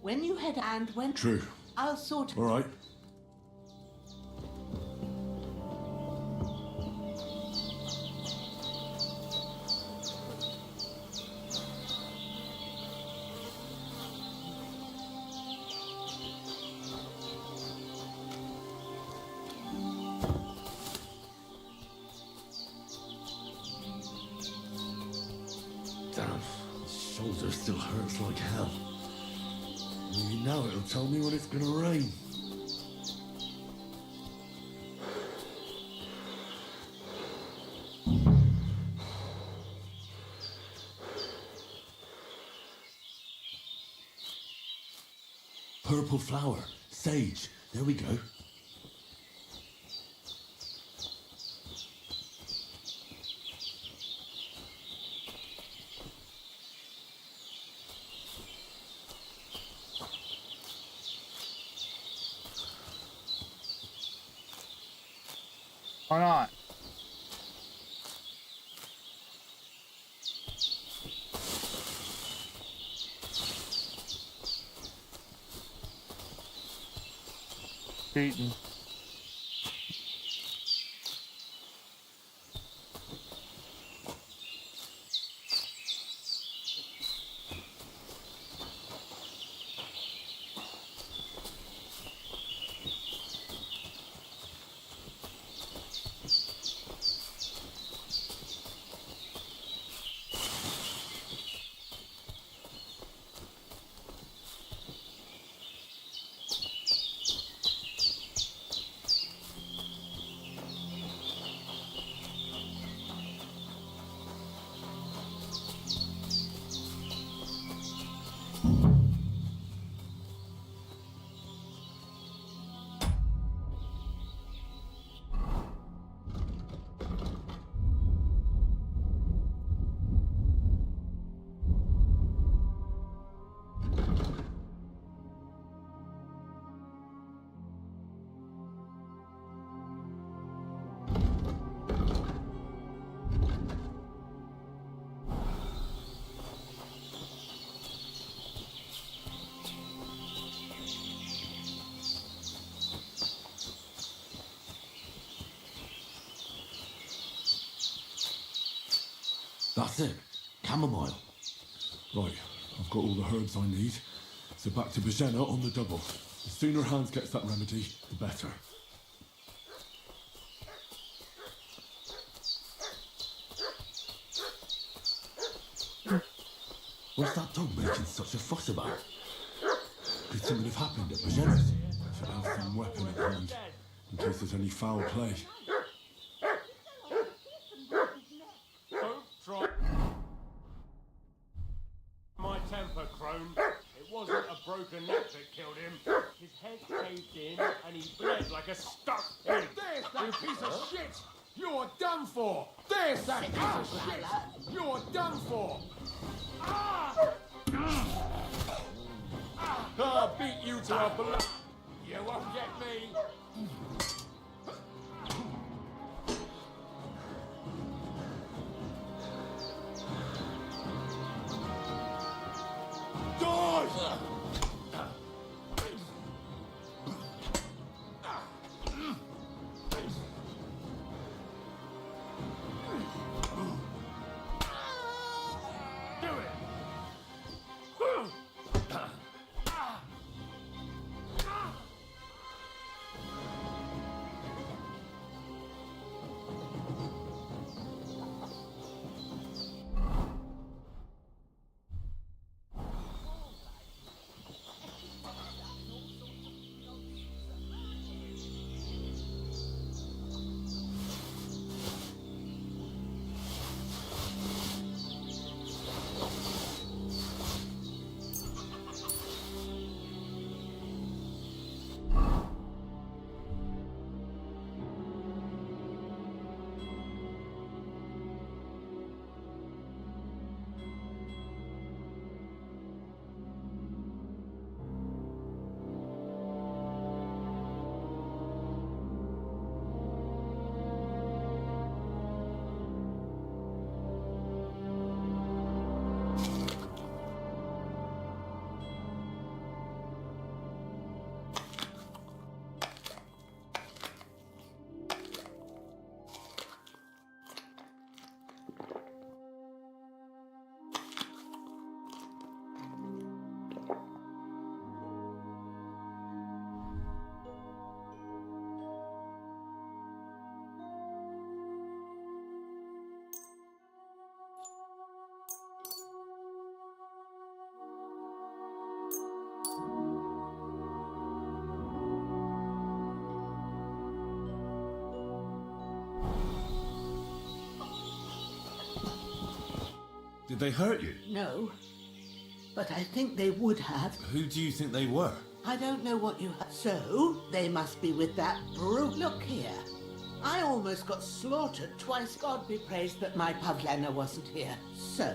When you head and when. True. I'll sort. All right. Damn, his shoulder still hurts like hell. Maybe now it'll tell me when it's gonna rain. Purple flower, sage, there we go. Why not? Cheating. That's it. Chamomile. Right, I've got all the herbs I need. So back to Bajena on the double. The sooner Hans gets that remedy, the better. What's that dog making such a fuss about? Could something have happened at Bajena's? Should have some weapon at hand, in case there's any foul play. Don't try my temper, Crone. It wasn't a broken neck that killed him. His head caved in and he bled like a stuck pig. There's that piece of shit! You're done for! There's that piece of shit! You're done for! I'll beat you to a blood. You won't get me. Did they hurt you? No, but I think they would have. Who do you think they were? I don't know what you have. So, they must be with that brute. Look here. I almost got slaughtered twice. God be praised that my Pavlena wasn't here. So,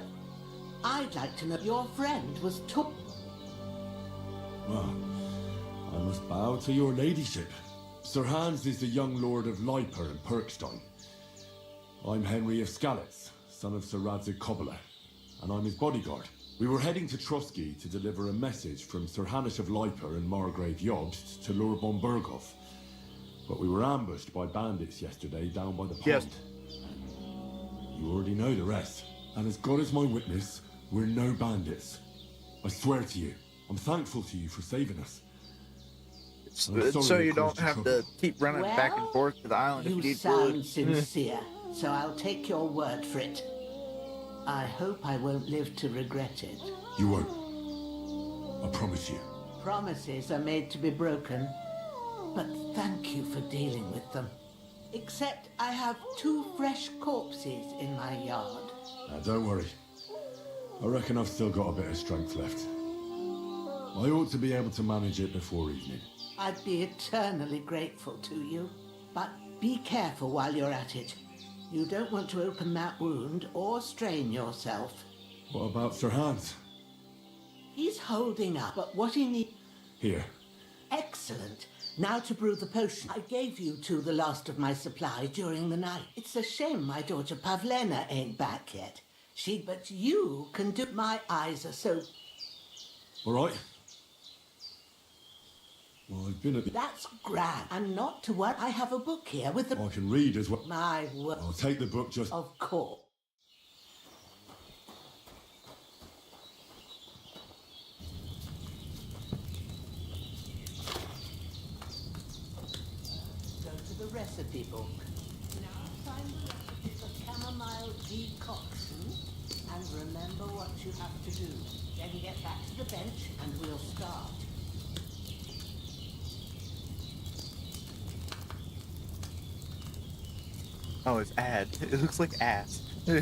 I'd like to know your friend was took. Well, I must bow to your ladyship. Sir Hans is the young lord of Leiper and Perkstein. I'm Henry of Skalitz, son of Sir Radzig Kobyla, and I'm his bodyguard. We were heading to Trusky to deliver a message from Sir Hanish of Leiper and Margrave Jobst to Lord von Berghoff. But we were ambushed by bandits yesterday down by the pond. Yes. You already know the rest. And as God is my witness, we're no bandits. I swear to you, I'm thankful to you for saving us. So you don't have to keep running back and forth to the island if you need sound food. sincere, so I'll take your word for it. I hope I won't live to regret it. You won't. I promise you. Promises are made to be broken, but thank you for dealing with them. Except I have 2 fresh corpses in my yard. Now, don't worry. I reckon I've still got a bit of strength left. I ought to be able to manage it before evening. I'd be eternally grateful to you, but be careful while you're at it. You don't want to open that wound or strain yourself. What about Sir Hans? He's holding up, but what he needs... Here. Excellent. Now to brew the potion. I gave you 2 the last of my supply during the night. It's a shame my daughter Pavlena ain't back yet. But you can do... My eyes are so... All right. Well, I've been at the... That's grand. And not to worry, I have a book here with the... I can read as well. My word. I'll take the book just... Of course. the recipe book. Now find the recipe for chamomile decoction and remember what you have to do. Then get back to the bench and we'll start. Oh, it's ad. It looks like ass. 2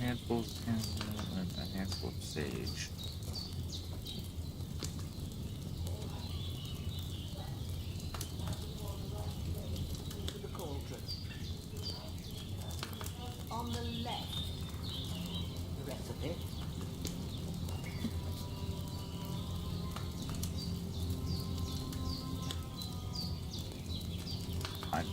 handfuls of chamomile and a handful of sage. Into the cauldron. On the left, the recipe. Fine.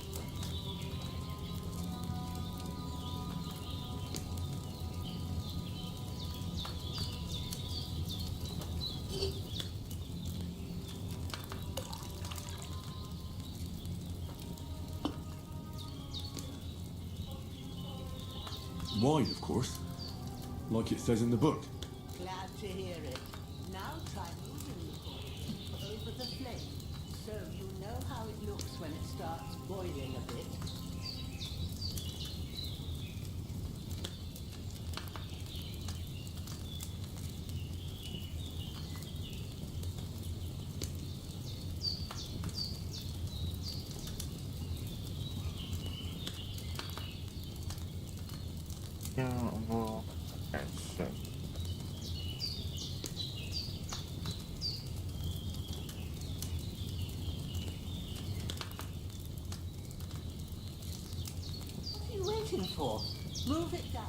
Wine, of course. Like it says in the book. Glad to hear it. Now try moving the cauldron over the flame so you know how it looks when it starts boiling a bit. Yeah, well, okay, so. What are you waiting for? Move it down.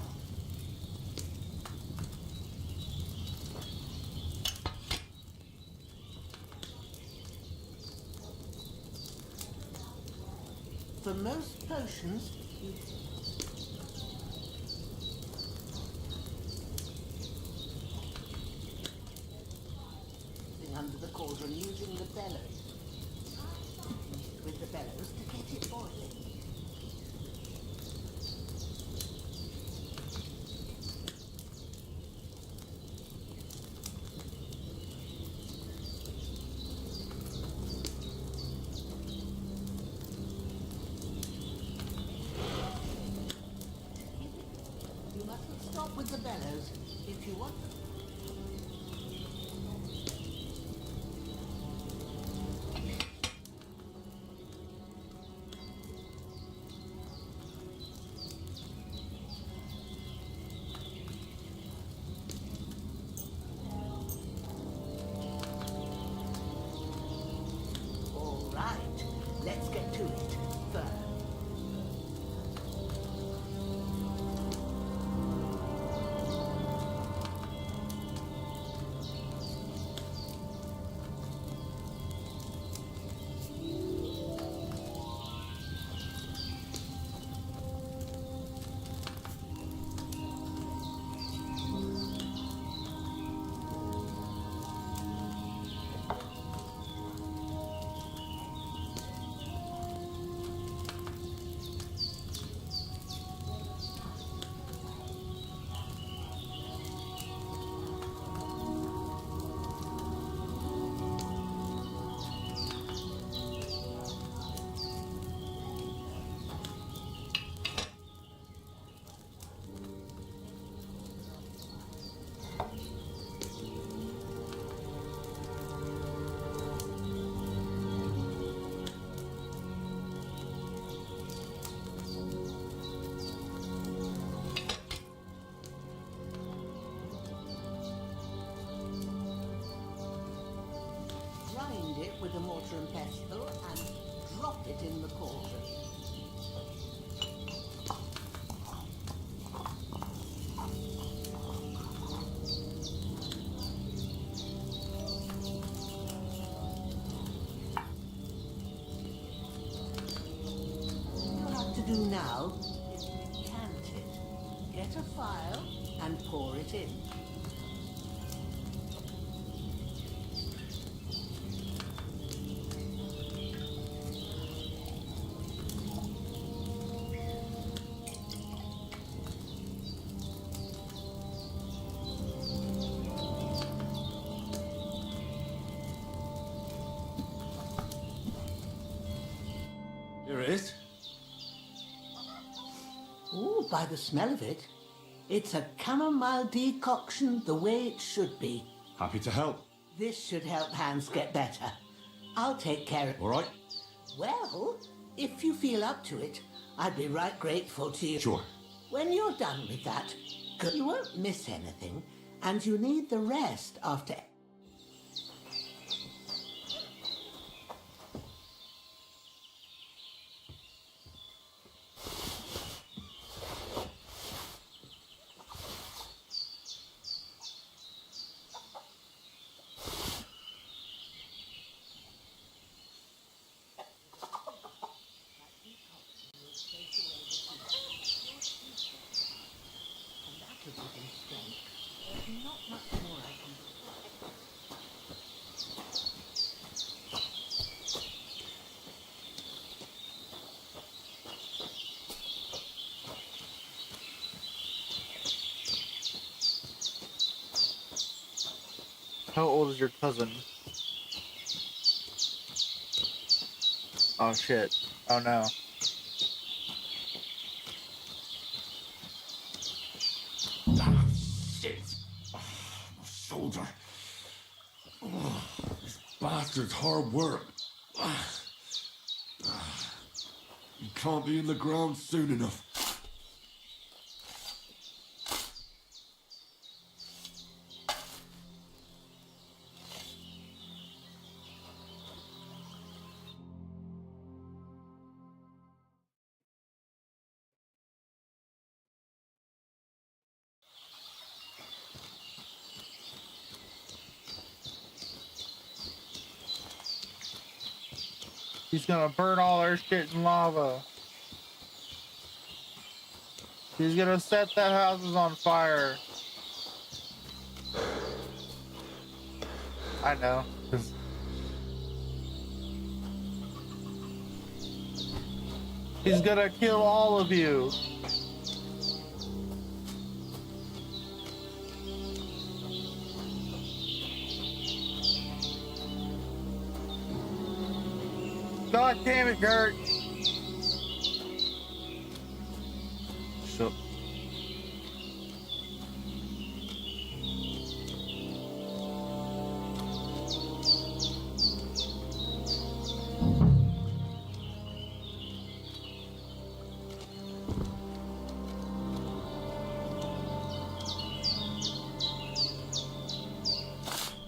For most potions, you under the cauldron using the bellows. With the bellows to get it boiling. You mustn't stop with the bellows if you want them. All right, let's get to it. First. Grind it with a mortar and pestle and drop it in the cauldron. All you have to do now is decant it. Get a phial and pour it in. is. Ooh, by the smell of it, it's a chamomile decoction the way it should be. Happy to help. This should help Hans get better. I'll take care of it. All right? Well, if you feel up to it, I'd be right grateful to you. Sure. When you're done with that, you won't miss anything, and you need the rest after. How old is your cousin? Oh shit. Oh no. Ah, shit. Oh, my shoulder. Oh, this bastard's hard work. You can't be in the ground soon enough. He's gonna burn all our shit in lava. He's gonna set the houses on fire. I know. He's gonna kill all of you. God damn it, Gert. So.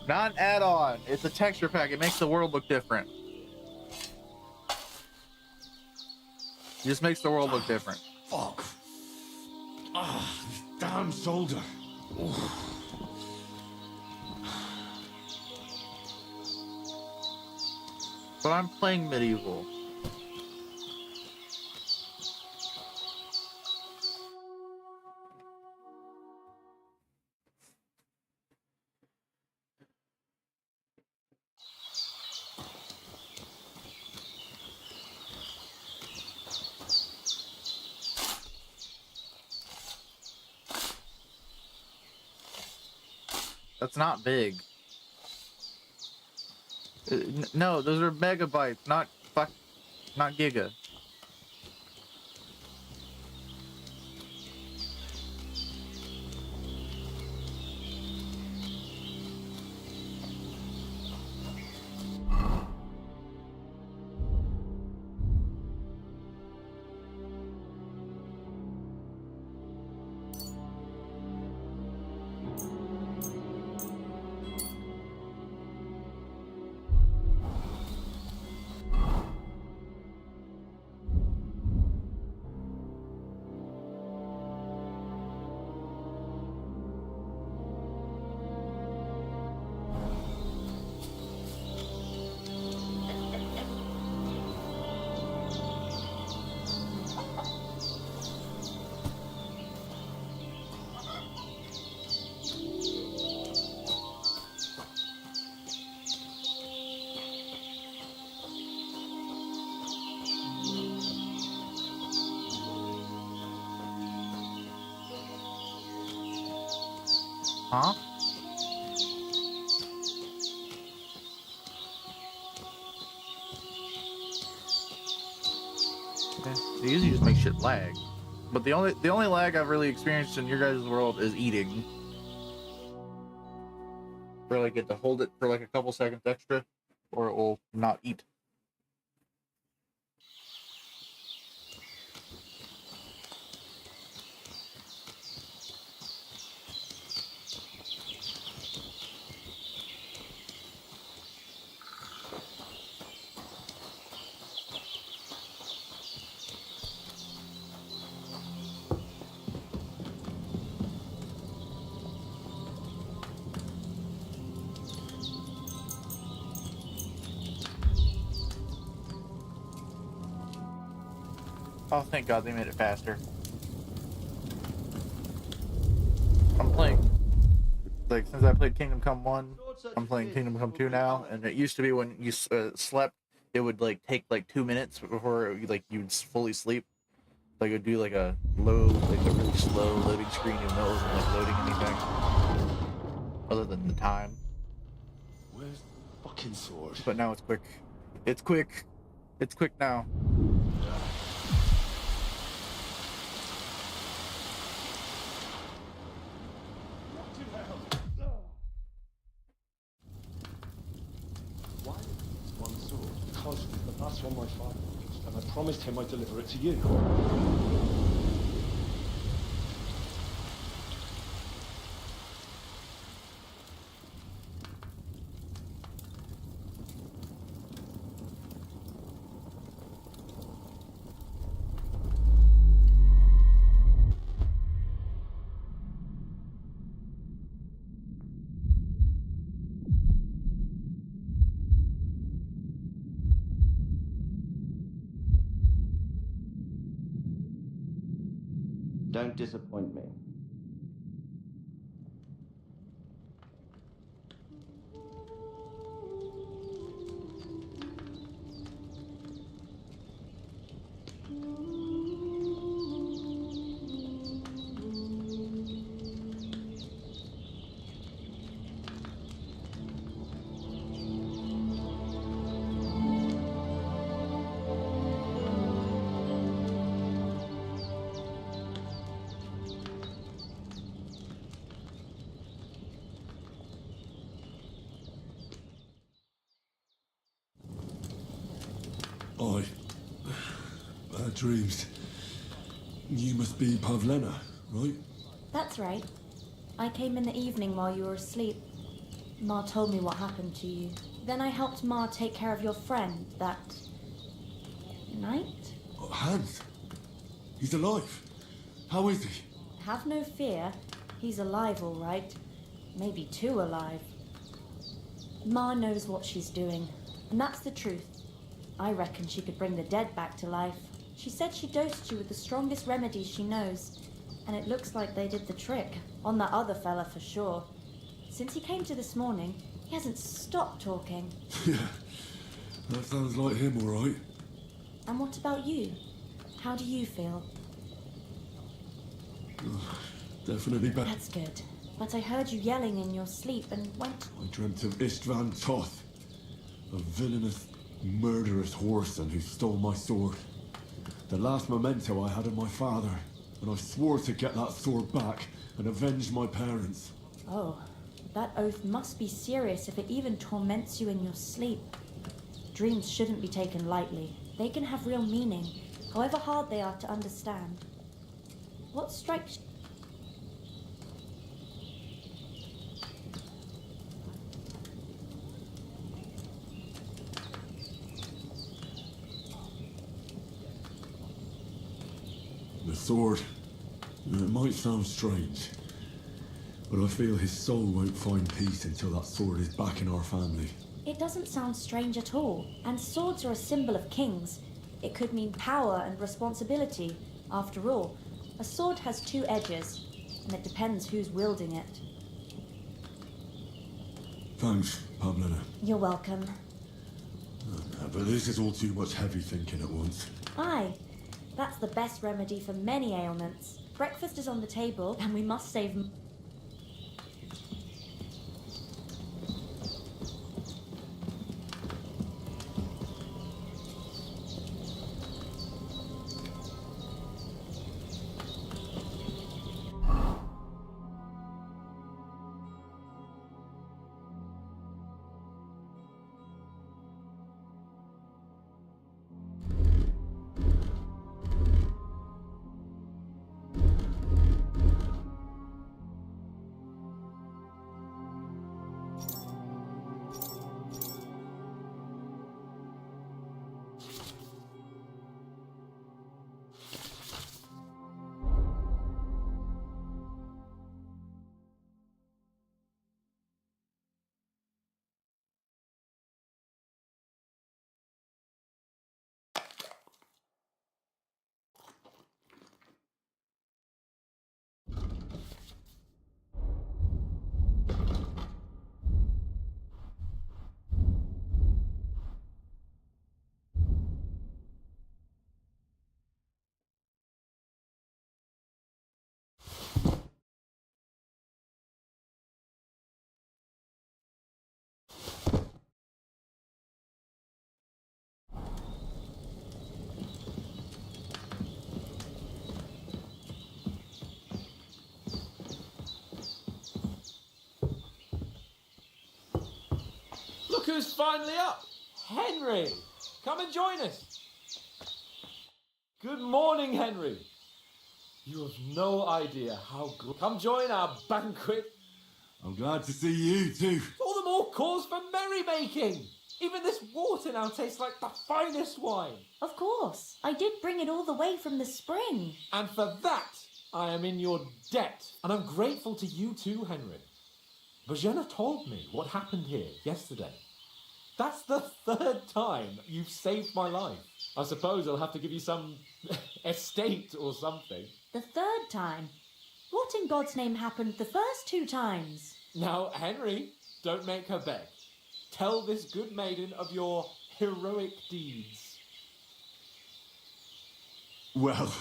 Not an add-on. It's a texture pack. It makes the world look different. It just makes the world look different. Fuck. Ah, this damn shoulder. Oof. But I'm playing medieval. That's not big. No, those are megabytes, not giga. Huh? Yeah, they usually just make shit lag. But the only lag I've really experienced in your guys' world is eating. Really get to hold it for like a couple seconds extra, or it will not eat. Oh, thank God they made it faster. I'm playing, like, since I played Kingdom Come 1, I'm playing Kingdom Come 2 now, and it used to be when you slept, it would, like, take, like, 2 minutes before, like, you'd fully sleep. Like, it would do, like, a really slow loading screen, even though it wasn't, like, loading anything. Other than the time. Where's the fucking sword? But now it's quick. It's quick. It's quick now. Why one sword? Because that's one my father used, and I promised him I'd deliver it to you. Don't disappoint me. Bad dreams. You must be Pavlena, right? That's right. I came in the evening while you were asleep. Ma told me what happened to you. Then I helped Ma take care of your friend that night. Hans? He's alive. How is he? Have no fear. He's alive, all right. Maybe too alive. Ma knows what she's doing, and that's the truth. I reckon she could bring the dead back to life. She said she dosed you with the strongest remedies she knows, and it looks like they did the trick. On that other fella for sure. Since he came to this morning, he hasn't stopped talking. Yeah, that sounds like him, all right. And what about you? How do you feel? Definitely better. That's good. But I heard you yelling in your sleep and went... I dreamt of Istvan Toth, a villainous, murderous whoreson who stole my sword. The last memento I had of my father, and I swore to get that sword back and avenge my parents. Oh, that oath must be serious if it even torments you in your sleep. Dreams shouldn't be taken lightly. They can have real meaning, however hard they are to understand. What strikes... The sword. It might sound strange, but I feel his soul won't find peace until that sword is back in our family. It doesn't sound strange at all, and swords are a symbol of kings. It could mean power and responsibility. After all, a sword has two edges, and it depends who's wielding it. Thanks, Pavlena. You're welcome. But this is all too much heavy thinking at once. Aye, that's the best remedy for many ailments. Breakfast is on the table, and we must save... two's finally up. Henry, come and join us. Good morning, Henry. You have no idea how good. Come join our banquet. I'm glad to see you too. All the more cause for merrymaking. Even this water now tastes like the finest wine. Of course. I did bring it all the way from the spring. And for that, I am in your debt. And I'm grateful to you too, Henry. Bajena told me what happened here yesterday. That's the third time you've saved my life. I suppose I'll have to give you some estate or something. The third time? What in God's name happened the first 2 times? Now, Henry, don't make her beg. Tell this good maiden of your heroic deeds. Well,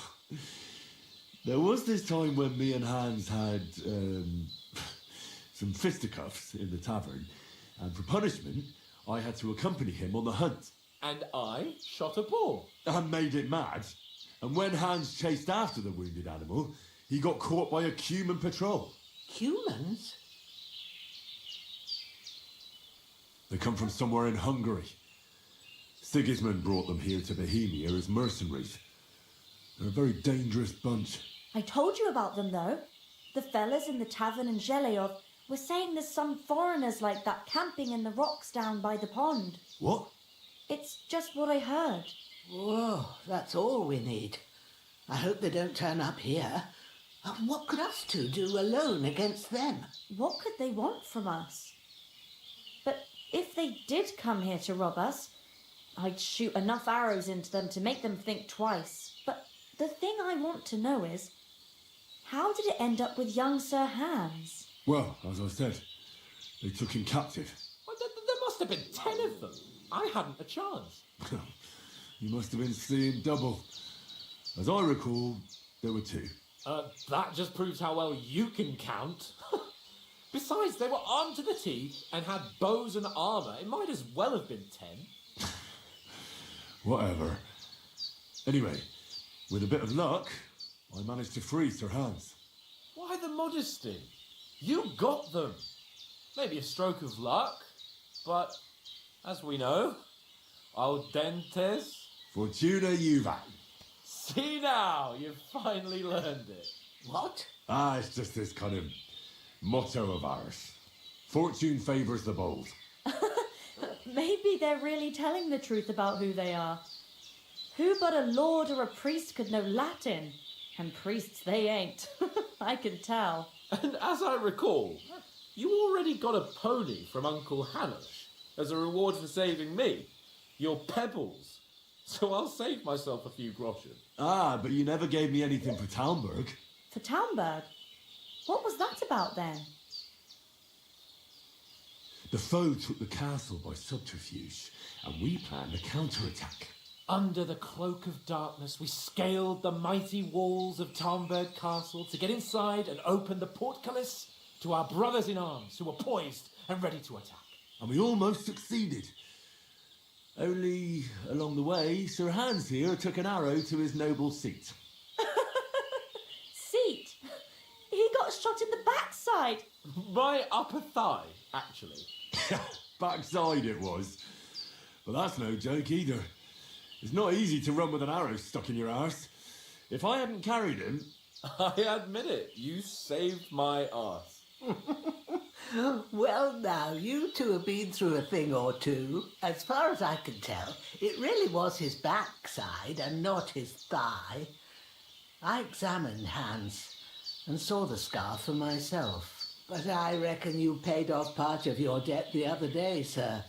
there was this time when me and Hans had some fisticuffs in the tavern, and for punishment, I had to accompany him on the hunt. And I shot a boar. And made it mad. And when Hans chased after the wounded animal, he got caught by a human patrol. Humans? They come from somewhere in Hungary. Sigismund brought them here to Bohemia as mercenaries. They're a very dangerous bunch. I told you about them, though. The fellas in the tavern in Zheleyov were saying there's some foreigners like that camping in the rocks down by the pond. What? It's just what I heard. Whoa, that's all we need. I hope they don't turn up here. What could us two do alone against them? What could they want from us? But if they did come here to rob us, I'd shoot enough arrows into them to make them think twice. But the thing I want to know is, how did it end up with young Sir Hans? Well, as I said, they took him captive. Well, there must have been 10 of them. I hadn't a chance. You must have been seeing double. As I recall, there were 2. That just proves how well you can count. Besides, they were armed to the teeth and had bows and armour. It might as well have been 10. Whatever. Anyway, with a bit of luck, I managed to free Sir Hans. Why the modesty? You got them. Maybe a stroke of luck, but as we know, al dentes. Fortuna juvat. See now, you've finally learned it. What? It's just this kind of motto of ours. Fortune favours the bold. Maybe they're really telling the truth about who they are. Who but a lord or a priest could know Latin? And priests they ain't. I can tell. And as I recall, you already got a pony from Uncle Hanosh as a reward for saving me. Your pebbles. So I'll save myself a few groschen. But you never gave me anything for Talmberg. For Talmberg? What was that about then? The foe took the castle by subterfuge, and we planned a counterattack. Under the cloak of darkness, we scaled the mighty walls of Talmberg Castle to get inside and open the portcullis to our brothers in arms who were poised and ready to attack. And we almost succeeded. Only, along the way, Sir Hans here took an arrow to his noble seat. Seat? He got shot in the backside. My upper thigh, actually. Backside it was. But that's no joke either. It's not easy to run with an arrow stuck in your arse. If I hadn't carried him... I admit it, you saved my arse. Well, now, you two have been through a thing or two. As far as I can tell, it really was his backside and not his thigh. I examined Hans and saw the scar for myself. But I reckon you paid off part of your debt the other day, sir.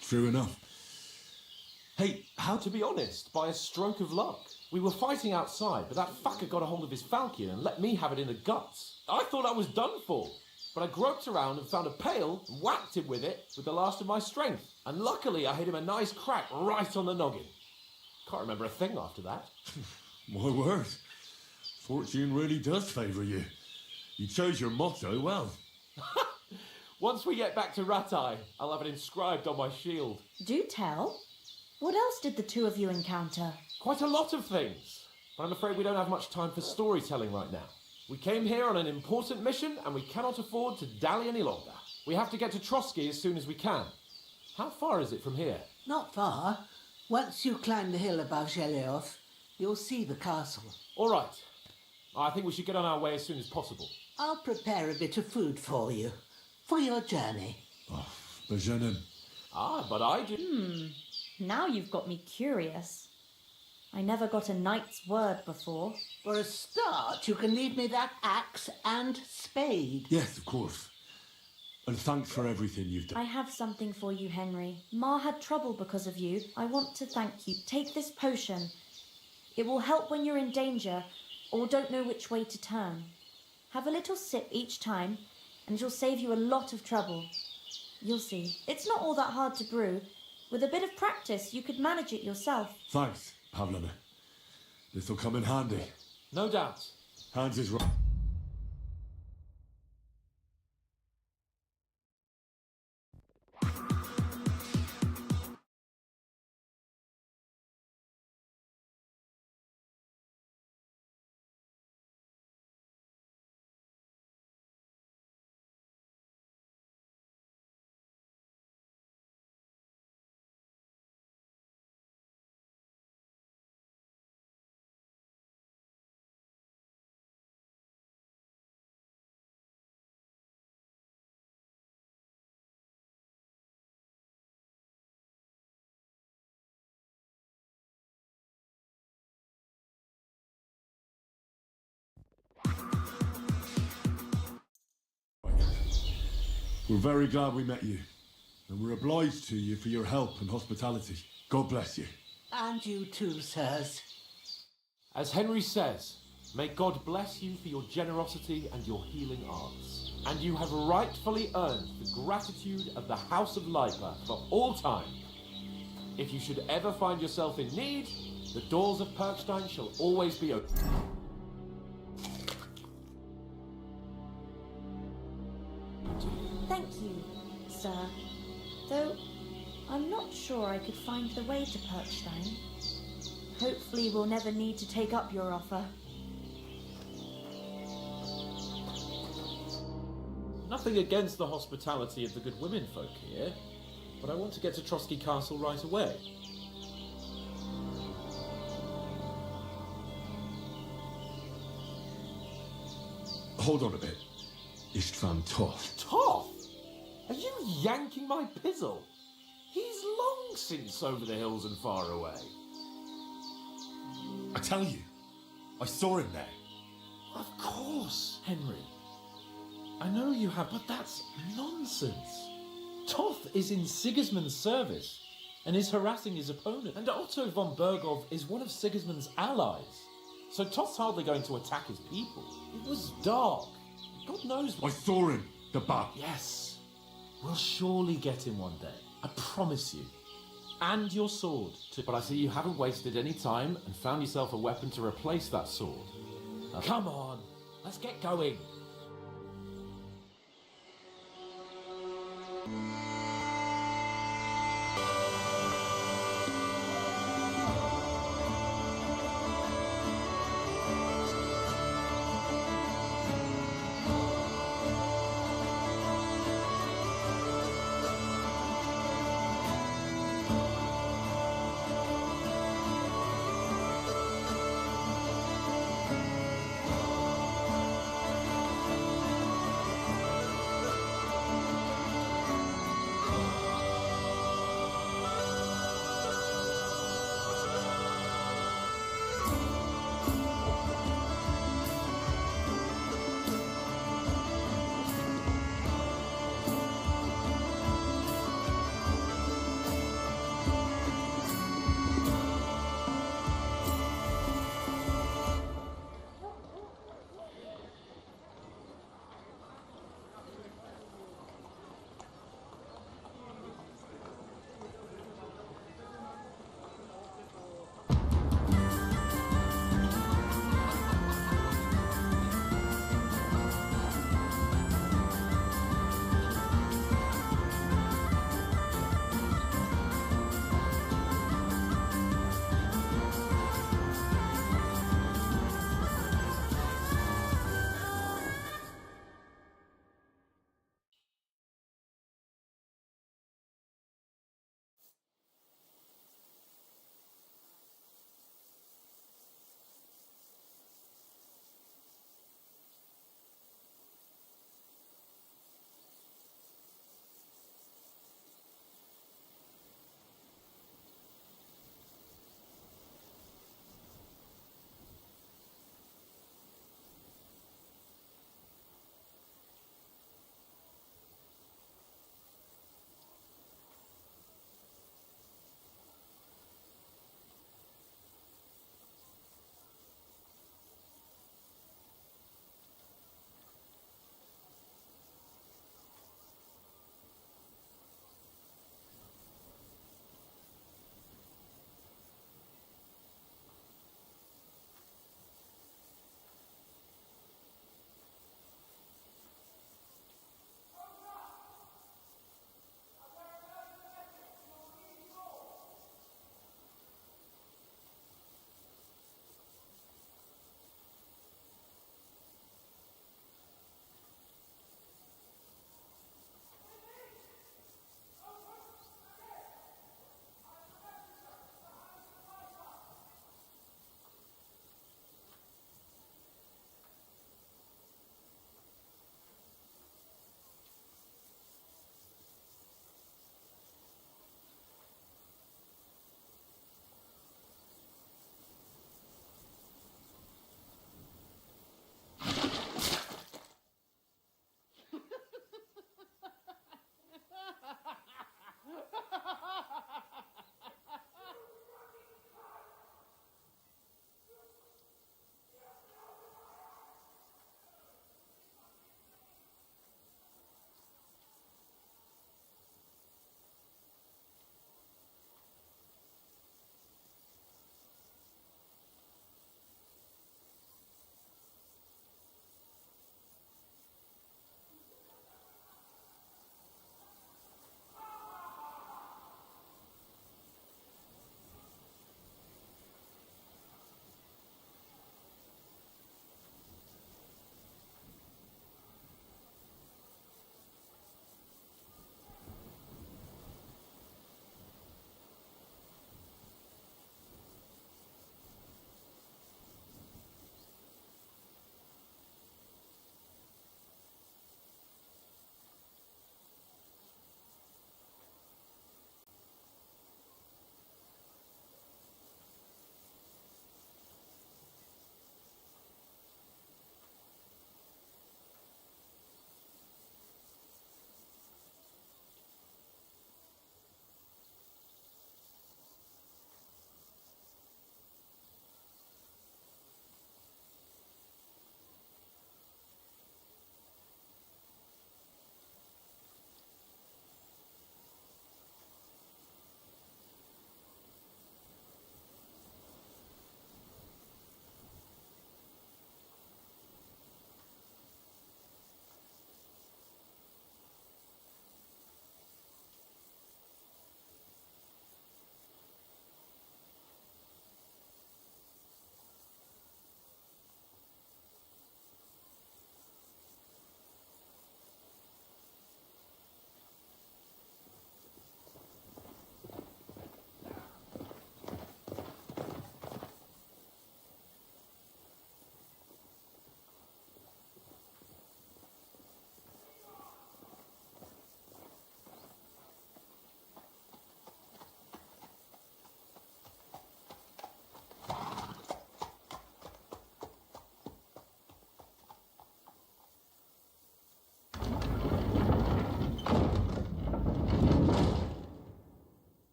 True enough. Hey, how to be honest, by a stroke of luck. We were fighting outside, but that fucker got a hold of his falcon and let me have it in the guts. I thought I was done for, but I groped around and found a pail and whacked him with it with the last of my strength. And luckily I hit him a nice crack right on the noggin. Can't remember a thing after that. My word. Fortune really does favour you. You chose your motto well. Once we get back to Ratai, I'll have it inscribed on my shield. Do tell. What else did the two of you encounter? Quite a lot of things, but I'm afraid we don't have much time for storytelling right now. We came here on an important mission and we cannot afford to dally any longer. We have to get to Trotsky as soon as we can. How far is it from here? Not far. Once you climb the hill above Zheleov, you'll see the castle. All right. I think we should get on our way as soon as possible. I'll prepare a bit of food for you, for your journey. Oh, Bajanin. Ah, but I do. Now you've got me curious. I never got a knight's word before. For a start, you can leave me that axe and spade. Yes, of course. And thanks for everything you've done. I have something for you, Henry. Ma had trouble because of you. I want to thank you. Take this potion. It will help when you're in danger or don't know which way to turn. Have a little sip each time, and it'll save you a lot of trouble. You'll see. It's not all that hard to brew. With a bit of practice, you could manage it yourself. Thanks, Pavlina. This'll come in handy. No doubt. Hans is right. We're very glad we met you, and we're obliged to you for your help and hospitality. God bless you. And you too, sirs. As Henry says, may God bless you for your generosity and your healing arts. And you have rightfully earned the gratitude of the House of Lipa for all time. If you should ever find yourself in need, the doors of Perkstein shall always be open. Thank you, sir. Though I'm not sure I could find the way to Perkstein. Hopefully we'll never need to take up your offer. Nothing against the hospitality of the good women folk here, but I want to get to Trotsky Castle right away. Hold on a bit. Istvan Toth. Toth? Are you yanking my pizzle? He's long since over the hills and far away. I tell you, I saw him there. Of course, Henry. I know you have, but that's nonsense. Toth is in Sigismund's service and is harassing his opponent. And Otto von Bergov is one of Sigismund's allies. So Toth's hardly going to attack his people. It was dark. God knows I saw him, the bat. Yes. We'll surely get him one day. I promise you. And your sword, too. But I see you haven't wasted any time and found yourself a weapon to replace that sword. Now, come on. Let's get going.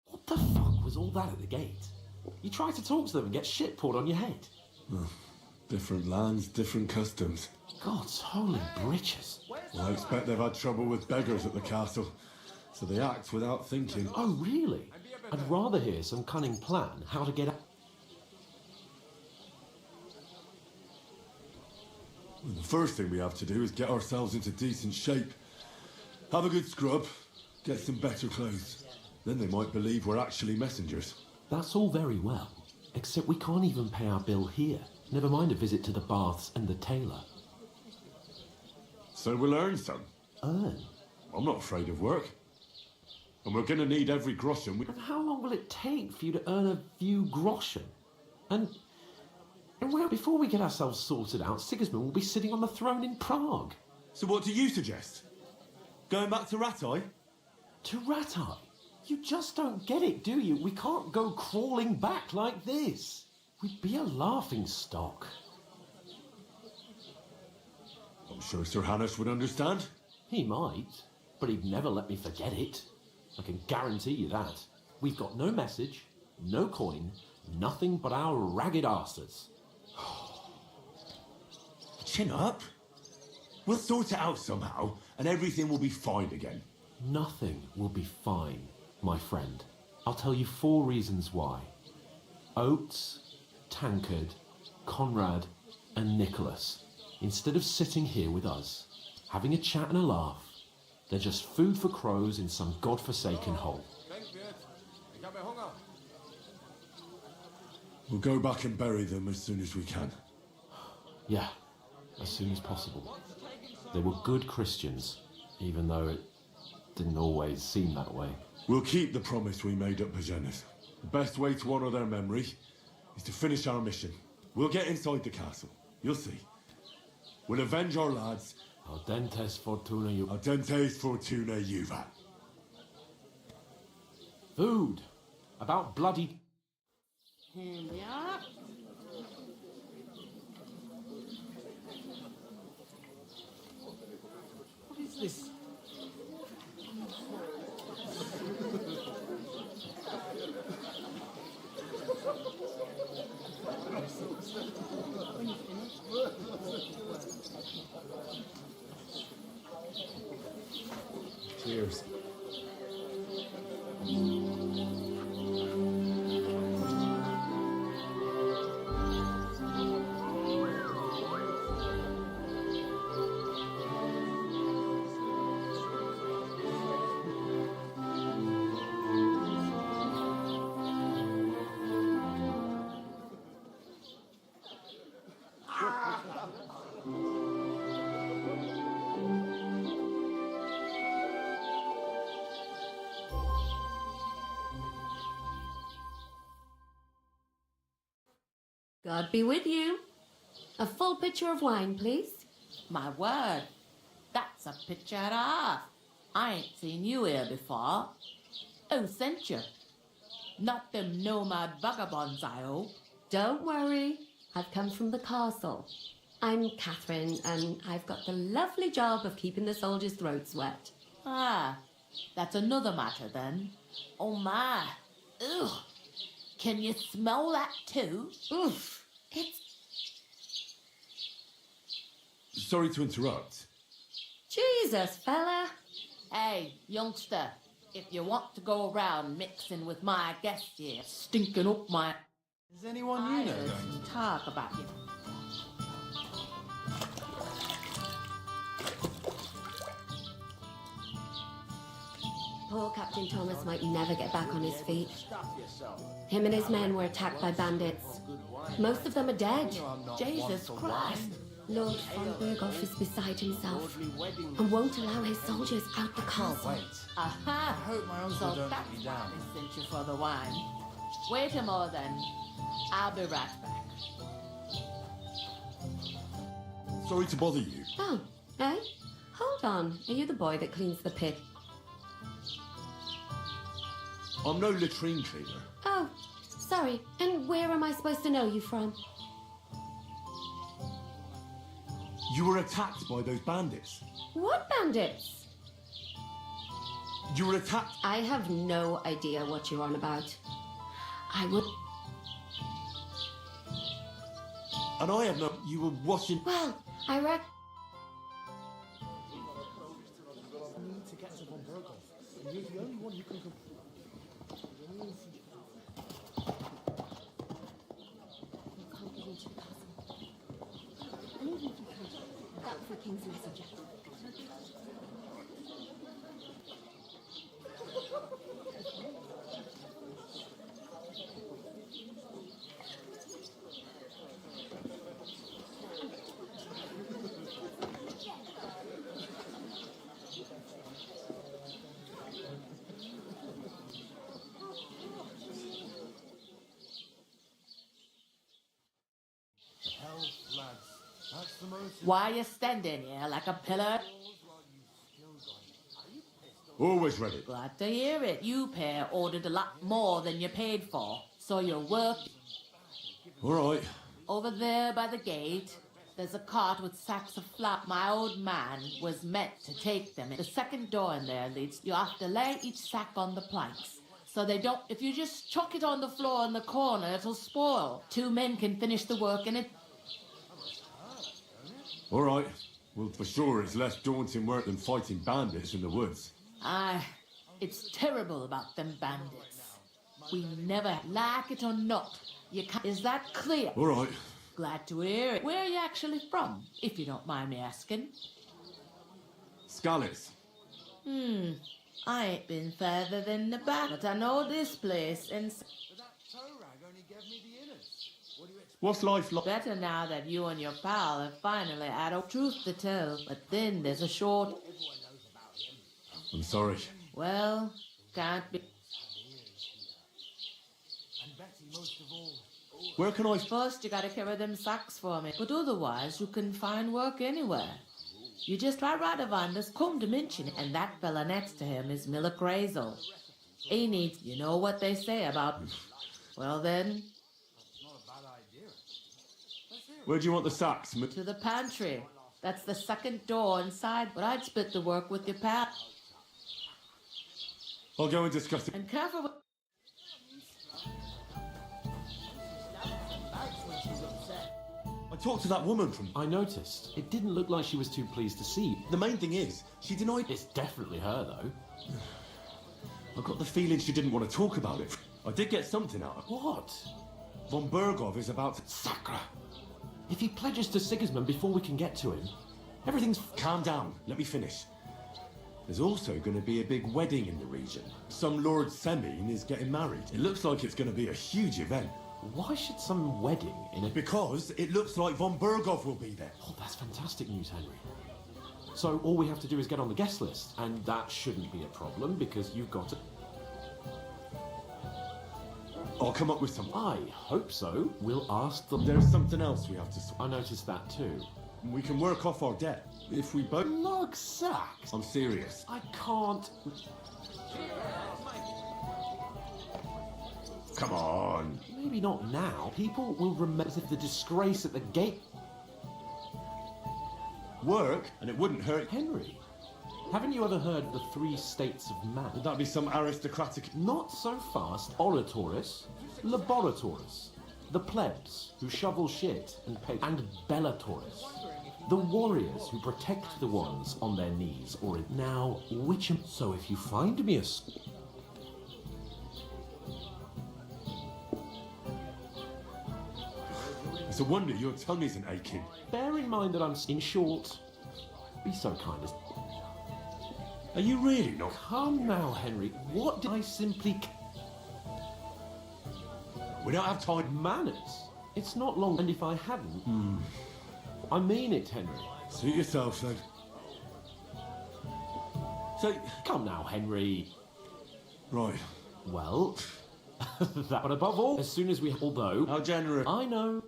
What the fuck was all that at the gate? You try to talk to them and get shit poured on your head. Well, different lands, different customs. God's holy britches. Well, I expect they've had trouble with beggars at the castle, so they act without thinking. Oh, really? I'd rather hear some cunning plan how to get out. Well, the first thing we have to do is get ourselves into decent shape. Have a good scrub, get some better clothes. Then they might believe we're actually messengers. That's all very well, except we can't even pay our bill here. Never mind a visit to the baths and the tailor. So we'll earn some. Earn? I'm not afraid of work. And we're going to need every groschen. And how long will it take for you to earn a few groschen? And well, before we get ourselves sorted out, Sigismund will be sitting on the throne in Prague. So what do you suggest? Going back to Ratai? To Ratai? You just don't get it, do you? We can't go crawling back like this. We'd be a laughing stock. I'm sure Sir Hannes would understand. He might, but he'd never let me forget it. I can guarantee you that. We've got no message, no coin, nothing but our ragged arses. Chin up. We'll sort it out somehow, and everything will be fine again. Nothing will be fine, my friend. I'll tell you 4 reasons why. Oates, Tankard, Conrad, and Nicholas, instead of sitting here with us, having a chat and a laugh, they're just food for crows in some godforsaken hole. We'll go back and bury them as soon as we can. Yeah, as soon as possible. They were good Christians, even though it didn't always seem that way. We'll keep the promise we made at Pagenis. The best way to honour their memory is to finish our mission. We'll get inside the castle. You'll see. We'll avenge our lads. Ardentes fortuna Ardentes fortuna juvat. Food. About bloody... Here we are. What is this? Cheers. God be with you. A full pitcher of wine, please. My word, that's a picture and a half. I ain't seen you here before. Who sent you? Not them nomad vagabonds, I hope. Don't worry. I've come from the castle. I'm Catherine, and I've got the lovely job of keeping the soldiers' throats wet. Ah, that's another matter then. Oh my. Ugh. Can you smell that too? Oof. It's... Sorry to interrupt. Jesus, fella. Hey, youngster, if you want to go around mixing with my guests here, stinking up my... Is anyone you know going to talk about you? Poor Captain Thomas might never get back on his feet. Him and his men were attacked by bandits. Most of them are dead. Jesus Christ! Lord von Berghoff is beside himself and won't allow his soldiers out the castle. Aha! I hope my uncle So don't that's let me why down. they sent you for the wine. Wait a moment then. I'll be right back. Sorry to bother you. Oh, Eh? Hold on. Are you the boy that cleans the pit? I'm no latrine cleaner. Oh, sorry. And where am I supposed to know you from? You were attacked by those bandits. What bandits? You were attacked. I have no idea what you're on about. I would... And I have no... You were watching... Well, I reckon... To get to Von Berghoff. And you're the only one who can... That's the king's messenger. Why are you standing here like a pillar? Always ready. Glad to hear it. You pair ordered a lot more than you paid for, so your work... All right. Over there by the gate, there's a cart with sacks of flour. My old man was meant to take them. The second door in there leads... You have to lay each sack on the planks, so they don't... If you just chuck it on the floor in the corner, it'll spoil. 2 men can finish the work and it... All right. Well, for sure, it's less daunting work than fighting bandits in the woods. Aye, it's terrible about them bandits. We never, like it or not, you can't... Is that clear? All right. Glad to hear it. Where are you actually from, if you don't mind me asking? Scallis. I ain't been further than the back, but I know this place and... What's life like? Better now that you and your pal have finally had a truth to tell, but then there's a short... I'm sorry. Well, can't be... Where can I... First, you gotta carry them sacks for me, but otherwise you can find work anywhere. You just try Radavanders, come to mention it, and that fella next to him is Miller Crazel. He needs... You know what they say about... Well then... Where do you want the sacks? To the pantry. That's the second door inside, but I'd split the work with your pal. I'll go and discuss it. And careful with... I talked to that woman from... I noticed. It didn't look like she was too pleased to see you. The main thing is, she denied... It's definitely her, though. I got the feeling she didn't want to talk about it. I did get something out of it. What? Von Berghoff is about to... Sacre! If he pledges to Sigismund before we can get to him, everything's... Calm down. Let me finish. There's also going to be a big wedding in the region. Some Lord Semine is getting married. It looks like it's going to be a huge event. Why should some wedding in a... Because it looks like Von Berghoff will be there. Oh, that's fantastic news, Henry. So all we have to do is get on the guest list, and that shouldn't be a problem because you've got to... I'll come up with some... I hope so. We'll ask them... There's something else we have to... I noticed that too. We can work off our debt. If we both... Lug sacks! I'm serious. I can't... Come on. Maybe not now. People will remember as if the disgrace at the gate... Work, and it wouldn't hurt... Henry, haven't you ever heard of the 3 states of man? Would that be some aristocratic... Not so fast. Oratores, laboratores, the plebs who shovel shit and pay... And bellatores, the warriors who protect the ones on their knees or in... Now, which... So if you find me a... It's a wonder your tongue isn't aching. Bear in mind that I'm... In short, be so kind as... Are you really not? Come now, Henry. What did I simply... We don't have time. Manners. It's not long, and if I hadn't... I mean it, Henry. Suit yourself, then. So, come now, Henry. Right. Well, that, but above all, as soon as we... Although... How generous. I know.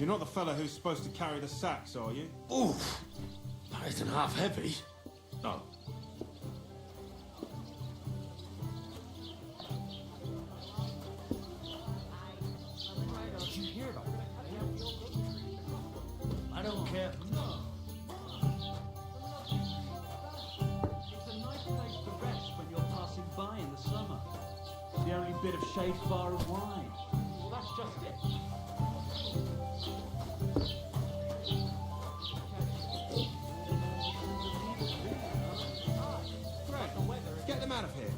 You're not the fella who's supposed to carry the sacks, are you? Oof! That isn't half heavy. No. Did you hear about that? I don't care. It's a nice place to rest when you're passing by in the summer. It's the only bit of shade bar and wine. Well, that's just it. Greg, get them out of here.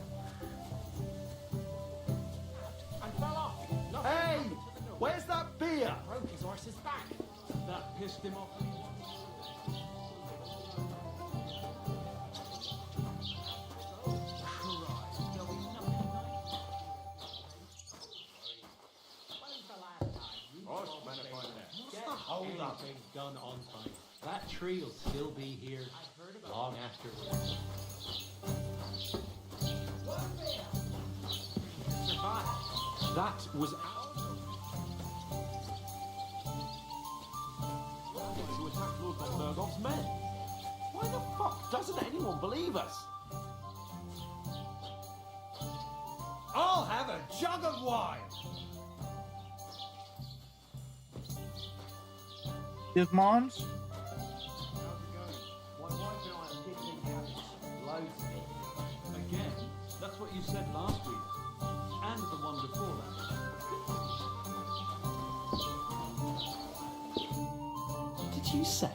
And fell off. Hey! Where's that beer? Broke his horse's back. That pissed him off. Hold up. Done on time. That tree will still be here long after. That was To attack Lord von Bergov's men. Why the fuck doesn't anyone believe us? I'll have a jug of wine. His mom's? My wife and I are picking habits. Loads of it. Again, that's what you said last week. And the one before that. Did you say?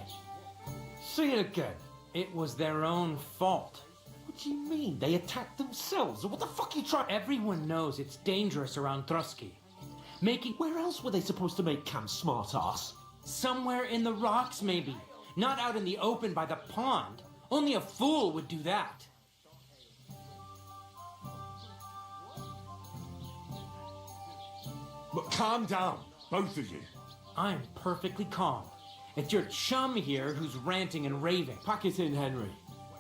See it again. It was their own fault. What do you mean? They attacked themselves? What the fuck are you trying? Everyone knows it's dangerous around Trusky. Where else were they supposed to make camp, smartass? Somewhere in the rocks, maybe. Not out in the open by the pond. Only a fool would do that. But calm down, both of you. I'm perfectly calm. It's your chum here who's ranting and raving. Pack it in, Henry.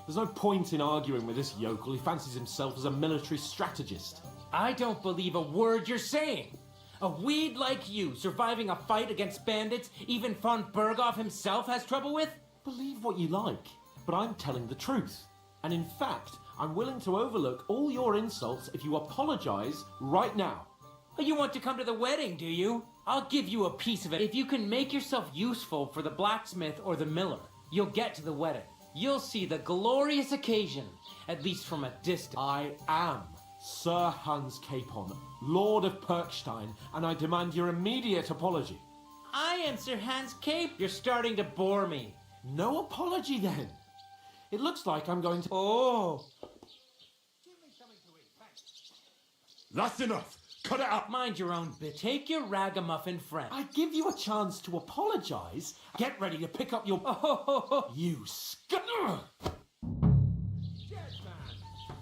There's no point in arguing with this yokel. He fancies himself as a military strategist. I don't believe a word you're saying. A weed like you surviving a fight against bandits even von Berghoff himself has trouble with? Believe what you like, but I'm telling the truth. And in fact, I'm willing to overlook all your insults if you apologize right now. You want to come to the wedding, do you? I'll give you a piece of it. If you can make yourself useful for the blacksmith or the miller, you'll get to the wedding. You'll see the glorious occasion, at least from a distance. I am Sir Hans Capon, Lord of Perkstein, and I demand your immediate apology. I am Sir Hans Cape. You're starting to bore me. No apology then. It looks like I'm going to... Oh. That's enough. Cut it out. Mind your own bit. Take your ragamuffin friend. I give you a chance to apologize. Get ready to pick up your... You scum...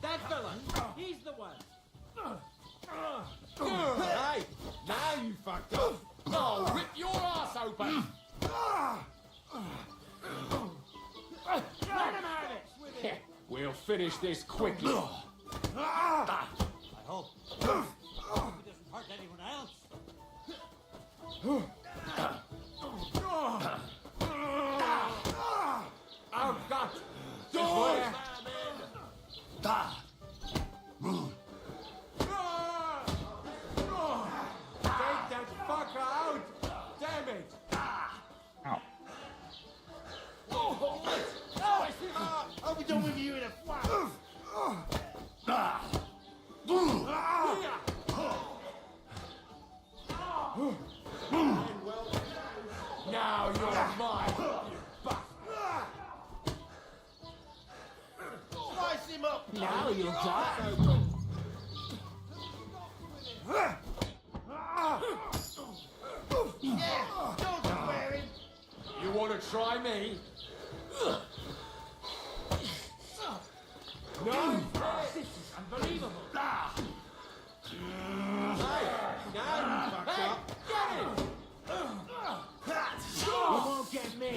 That fella. He's the one. Hey! Now you fucked up! Oh, rip your ass open! Let him have it. We'll finish this quickly. I hope. It doesn't hurt anyone else. Oh, God! Doors! Take that fucker out! Damn it! Ow. I'll be done with you in a flash. Now you're mine! Slice him up. Now you'll die. Yeah, don't swear him. You want to try me? No! This is unbelievable. Now you fucked up! Get it! You won't get me.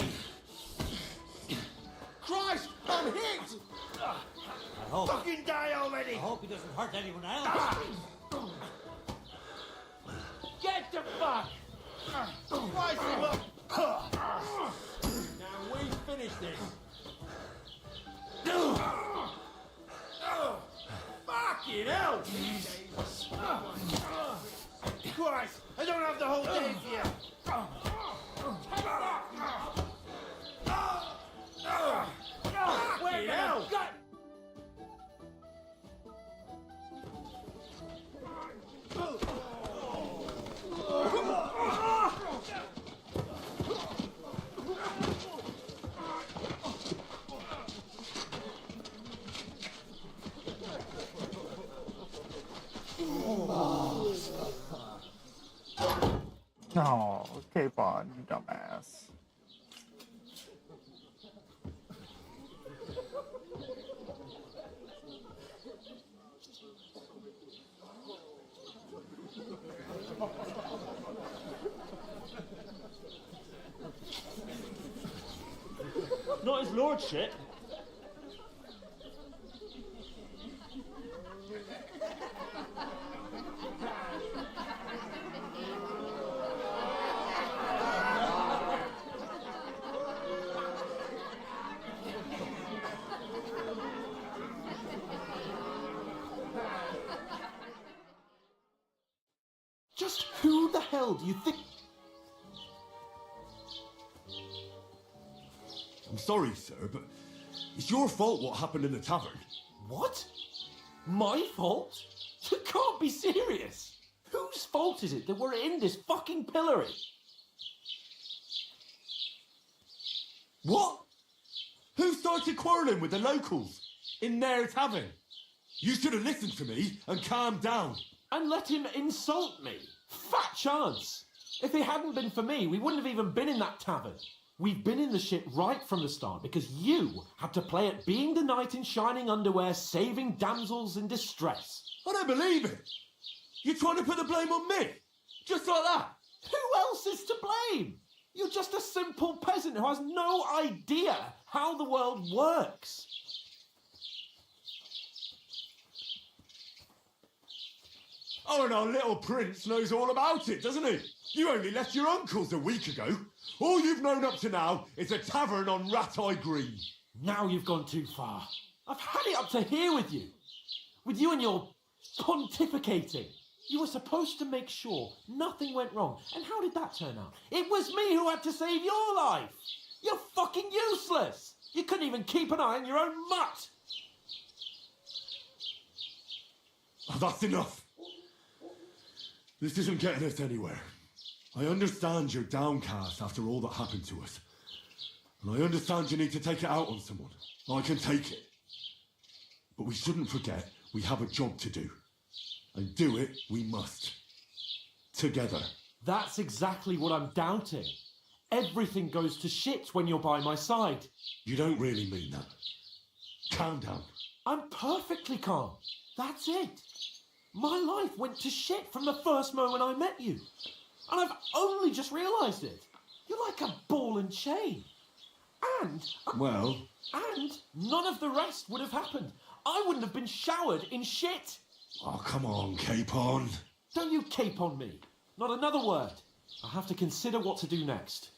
Christ! I'm hit! I hope. Fucking die already. I hope he doesn't hurt anyone else. Get the fuck! Now we finish this. Fucking hell! Christ, I don't have the whole day for you. Fucking hell! Oh, Capon, you dumbass. Not his lordship. Just who the hell do you think? I'm sorry, sir, but it's your fault what happened in the tavern. What? My fault? You can't be serious. Whose fault is it that we're in this fucking pillory? What? Who started quarrelling with the locals in their tavern? You should have listened to me and calmed down. And let him insult me? Fat chance. If it hadn't been for me, we wouldn't have even been in that tavern. We've been in the shit right from the start because you had to play at being the knight in shining underwear, saving damsels in distress. I don't believe it. You're trying to put the blame on me? Just like that? Who else is to blame? You're just a simple peasant who has no idea how the world works. Oh, and our little prince knows all about it, doesn't he? You only left your uncle's a week ago. All you've known up to now is a tavern on Rat-Eye Green. Now you've gone too far. I've had it up to here with you. With you and your pontificating. You were supposed to make sure nothing went wrong. And how did that turn out? It was me who had to save your life. You're fucking useless. You couldn't even keep an eye on your own mutt. Oh, that's enough. This isn't getting us anywhere. I understand you're downcast after all that happened to us. And I understand you need to take it out on someone. I can take it. But we shouldn't forget we have a job to do. And do it we must. Together. That's exactly what I'm doubting. Everything goes to shit when you're by my side. You don't really mean that. Calm down. I'm perfectly calm. That's it. My life went to shit from the first moment I met you. And I've only just realised it. You're like a ball and chain. And... Well... And none of the rest would have happened. I wouldn't have been showered in shit. Oh, come on, Capon. Don't you cape on me. Not another word. I have to consider what to do next.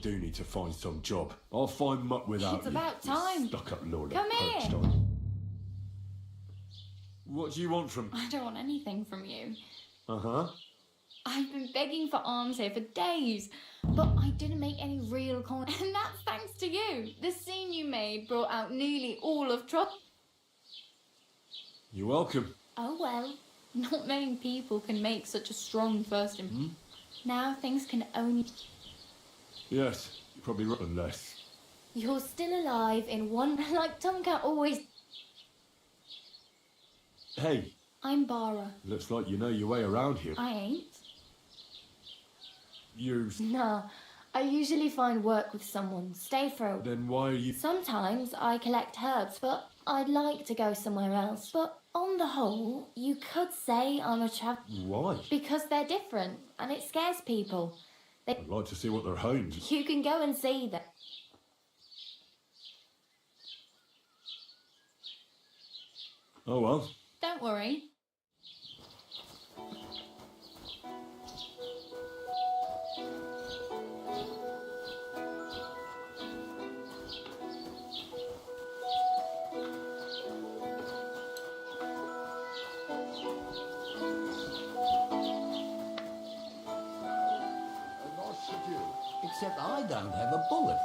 do need to find some job. I'll find muck without It's you. about time. Stuck up lord. Come here. What do you want from... I don't want anything from you. Uh-huh. I've been begging for arms here for days, but I didn't make any real contact, and that's thanks to you. The scene you made brought out nearly all of trouble. You're welcome. Oh well, not many people can make such a strong first impression. Now things can only... Yes, you're probably right. Unless... You're still alive in one... like Tomcat always... Hey, I'm Bara. looks like you know your way around here. I ain't. You... Nah, I usually find work with someone, stay for a... Then why are you... Sometimes I collect herbs, but I'd like to go somewhere else. But on the whole, you could say I'm a traveler. Why? Because they're different, and it scares people. I'd like to see what they're hounds. You can go and see them. Oh well. Don't worry. Except I don't have a bullet.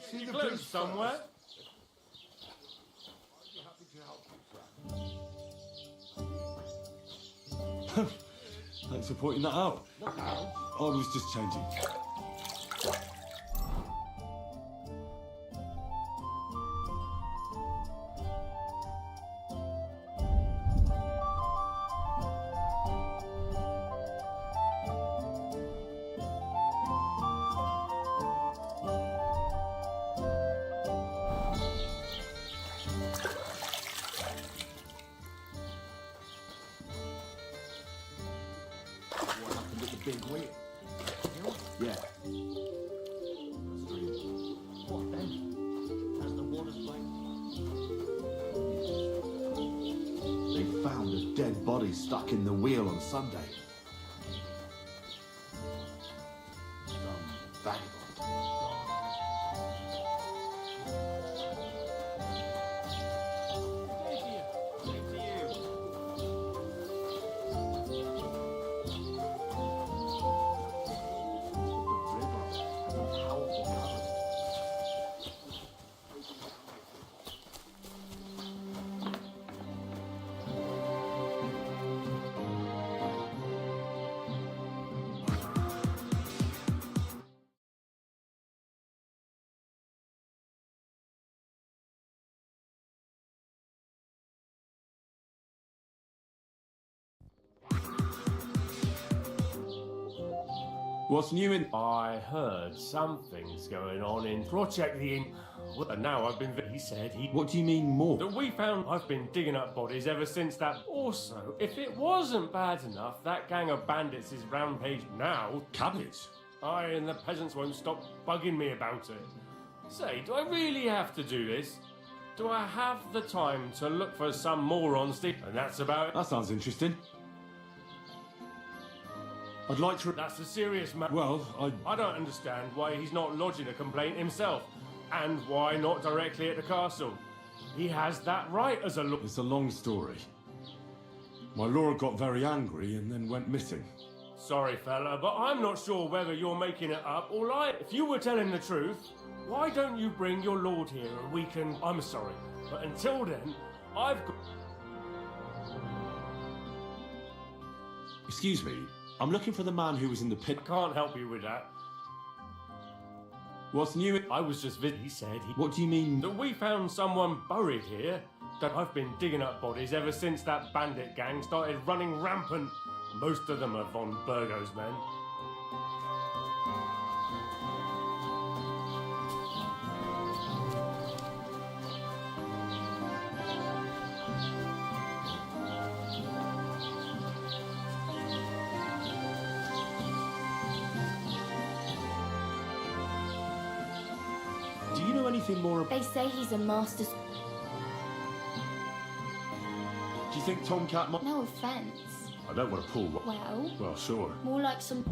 See the glue somewhere? Thanks for pointing that out. I was just changing. What happened at the big wheel? Yeah. What then? As the waters break. They found a dead body stuck in the wheel on Sunday. Some vagabond. What's new in... I heard something's going on in Project the Inn. And now I've been... He said he... What do you mean more? That we found... I've been digging up bodies ever since that... Also, if it wasn't bad enough, that gang of bandits is rampage now. Cabbage? I and the peasants won't stop bugging me about it. Say, do I really have to do this? Do I have the time to look for some morons? And that's about it. That sounds interesting. I'd like to... That's a serious matter. Well, I don't understand why he's not lodging a complaint himself. And why not directly at the castle. He has that right as a lord. It's a long story. My lord got very angry and then went missing. Sorry, fella, but I'm not sure whether you're making it up or lying. If you were telling the truth, why don't you bring your lord here and we can... I'm sorry, but until then, I've got... Excuse me, I'm looking for the man who was in the pit. I can't help you with that. What's new in... I was just he said he... What do you mean? That we found someone buried here. That I've been digging up bodies ever since that bandit gang started running rampant. Most of them are von Burgo's men. Do you know anything more about... They say he's a master... Do you think Tomcat might... No offence. I don't want to pull... Well... Well, sure. More like some...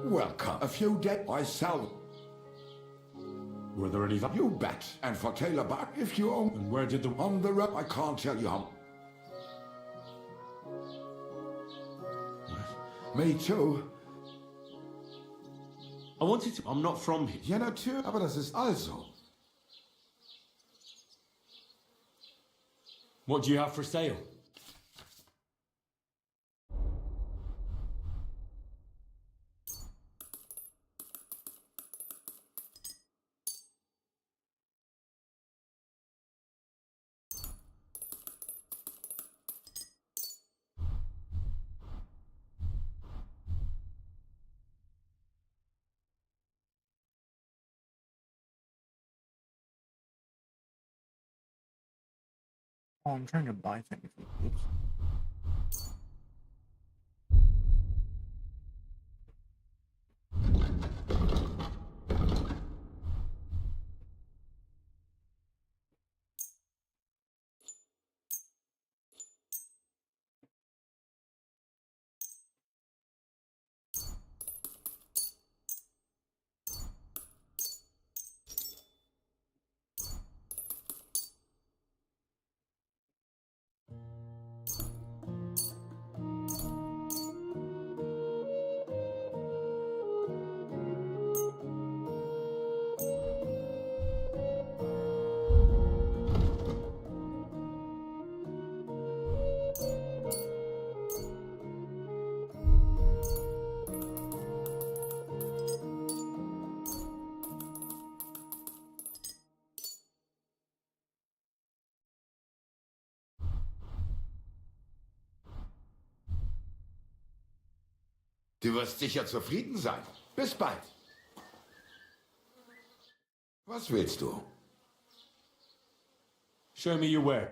Welcome. A few days I sell. Were there any... You bet. And for Taylor back if you own. And where did the... On the road, I can't tell you how. Me too. I wanted to... I'm not from here. Ja, natürlich. Aber das ist also. What do you have for sale? Oh, I'm trying to buy things. Oops. Du wirst sicher zufrieden sein. Bis bald. Was willst du? Show me your ware.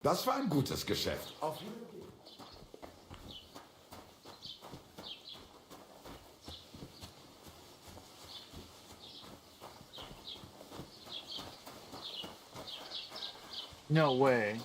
Das war ein gutes Geschäft. Auf Wiedersehen. No way.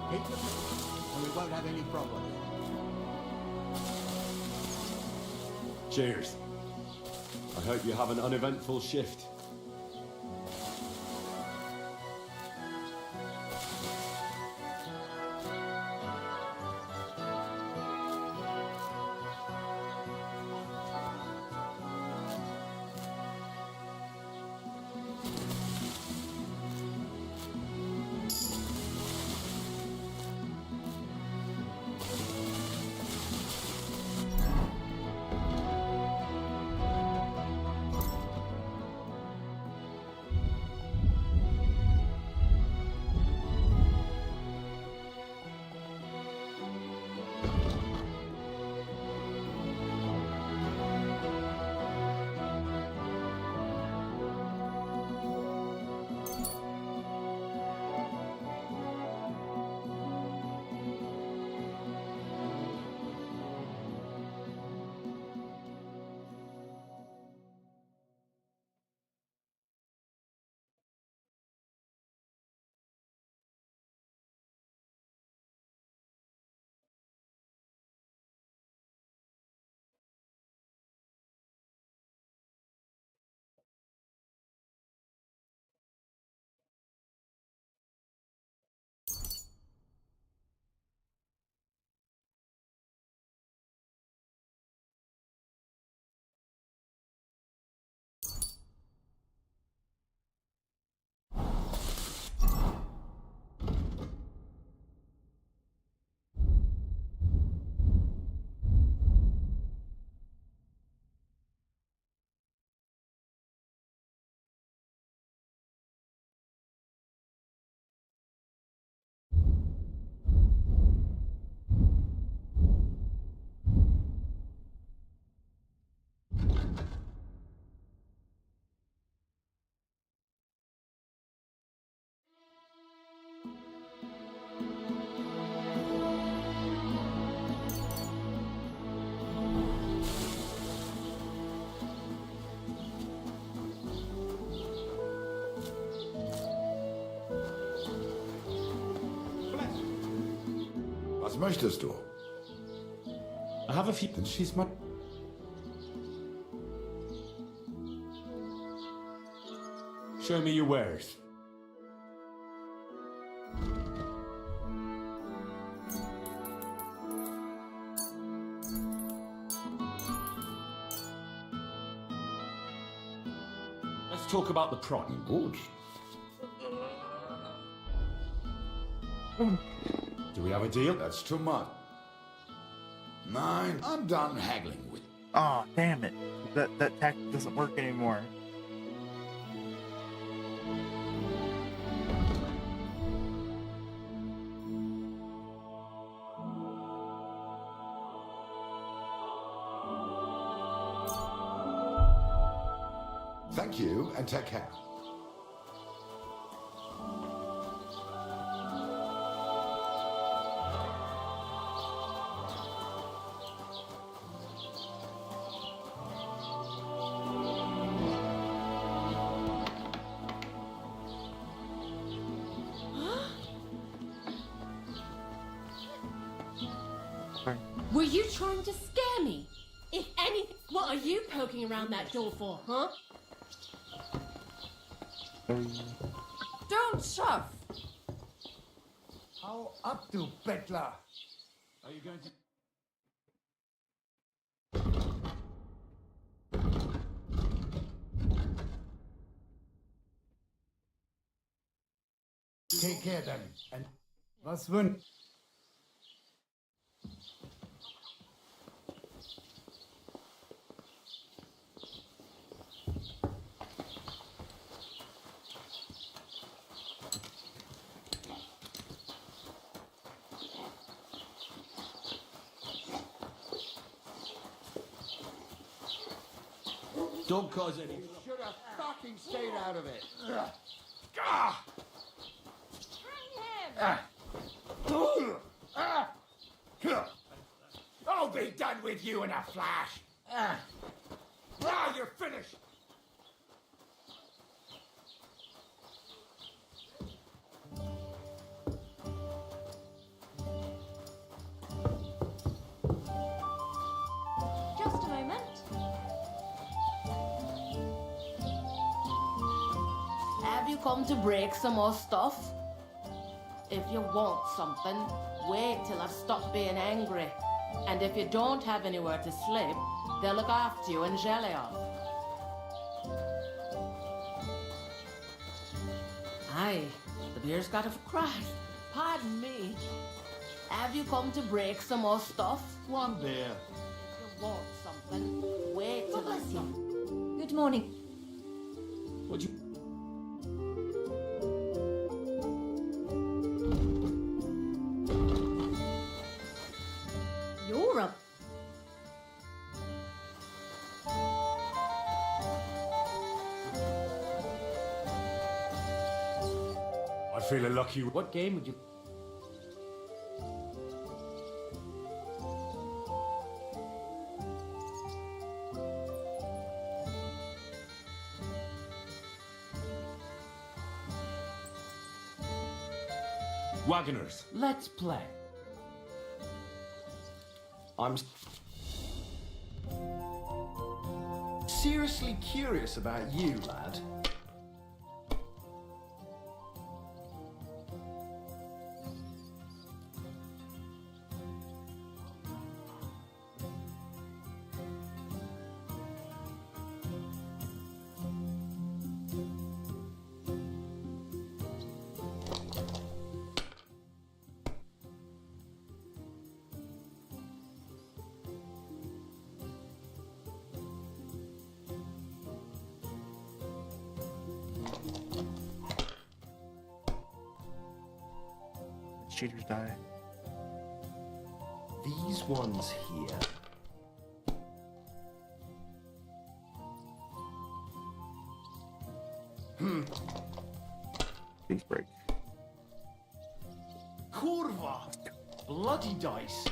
Hit the brakes, and we won't have any problems. Cheers. I hope you have an uneventful shift. Was möchtest du? I have a few. Dann schieß mal. Show me your wares. Let's talk about the price. Gut. Do we have a deal? That's too much. Nein, I'm done haggling with. Oh, damn it. That tactic doesn't work anymore. Thank you, and take care. Were you trying to scare me? If anything, what are you poking around that door for, huh? Don't shove! How up to, Bettler? Are you going to... Take care then. And was wün... Don't cause any. Should have fucking stayed out of it. I'll be done with you in a flash. Now you're finished. Just a moment. Have you come to break some more stuff? If you want something, wait till I've stopped being angry. And if you don't have anywhere to sleep, they'll look after you and jelly off. Aye, the beer's got to Christ. Pardon me. Have you come to break some more stuff? One beer. If you want something, wait till I see. Good morning. Would you? You're a... I feel lucky. What game would you... Wagoners. Let's play. I'm seriously curious about you, lad. Cheaters die. These ones here. Please break. Kurva! Bloody dice.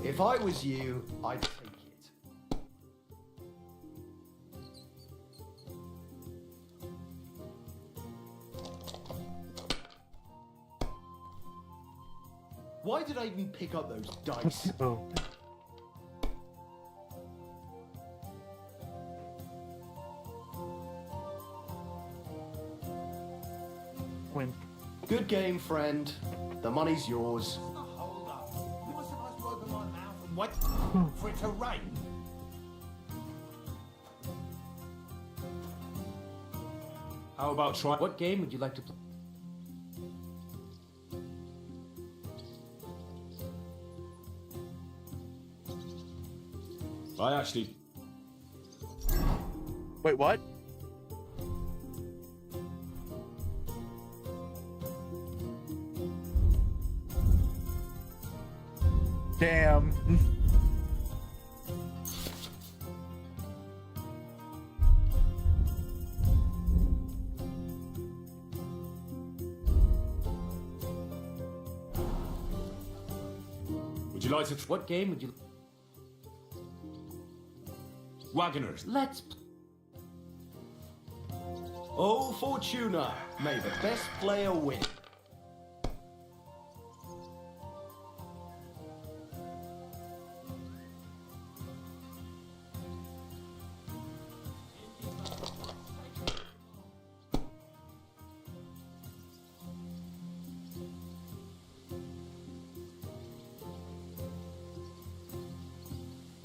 If I was you, I'd take it. Why did I even pick up those dice? Oh. Win. Good game, friend. The money's yours. Hold up. You were supposed to open my mouth and wait for it to rain. How about try? What game would you like to play? I actually... Wait, what? Damn. Would you like to... What game would you... Wagoners. Let's... Oh, Fortuna, may the best player win.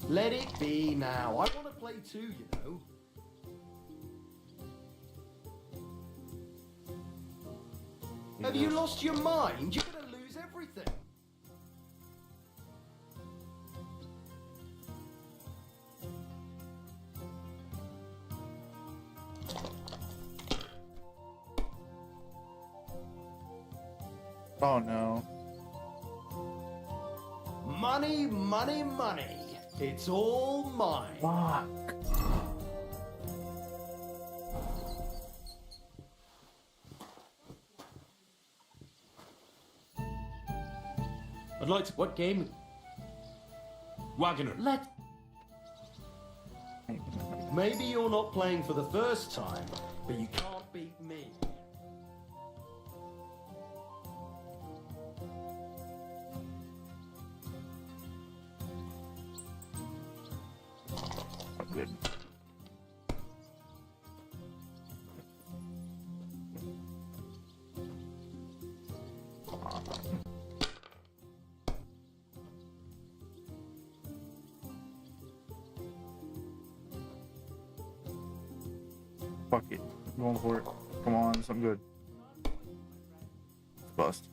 Let it be now. I want to play too, you know. Have you lost your mind? You're gonna lose everything. Oh no. Money, money, money. It's all mine. Fuck. I'd like to... What game? Wagoner. Let's... Maybe you're not playing for the first time, but you can't beat me. Good. Fuck it. I'm going for it. Come on, something good. Bust.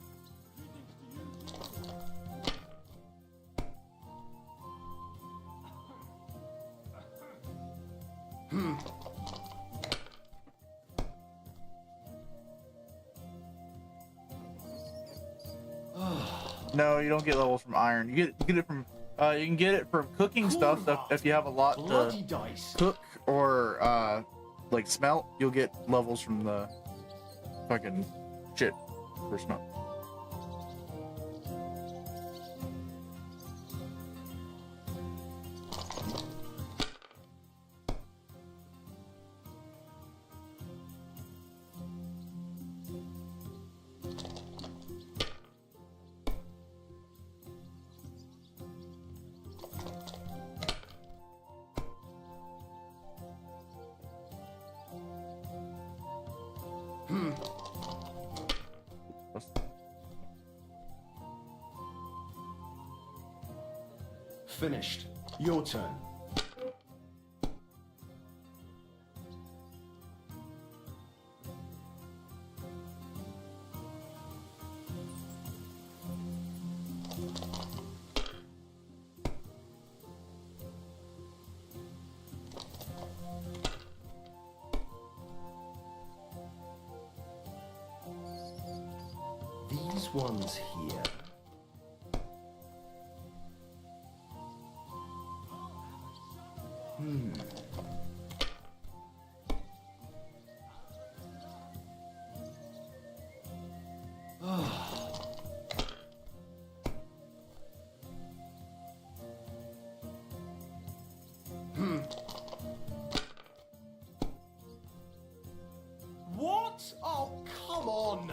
No, you don't get levels from iron. You get it from you can get it from cooking stuff if you have a lot Bloody to dice. cook or like smelt, you'll get levels from the fucking shit for smelt. Finished. Your turn. These ones here. Oh, come on!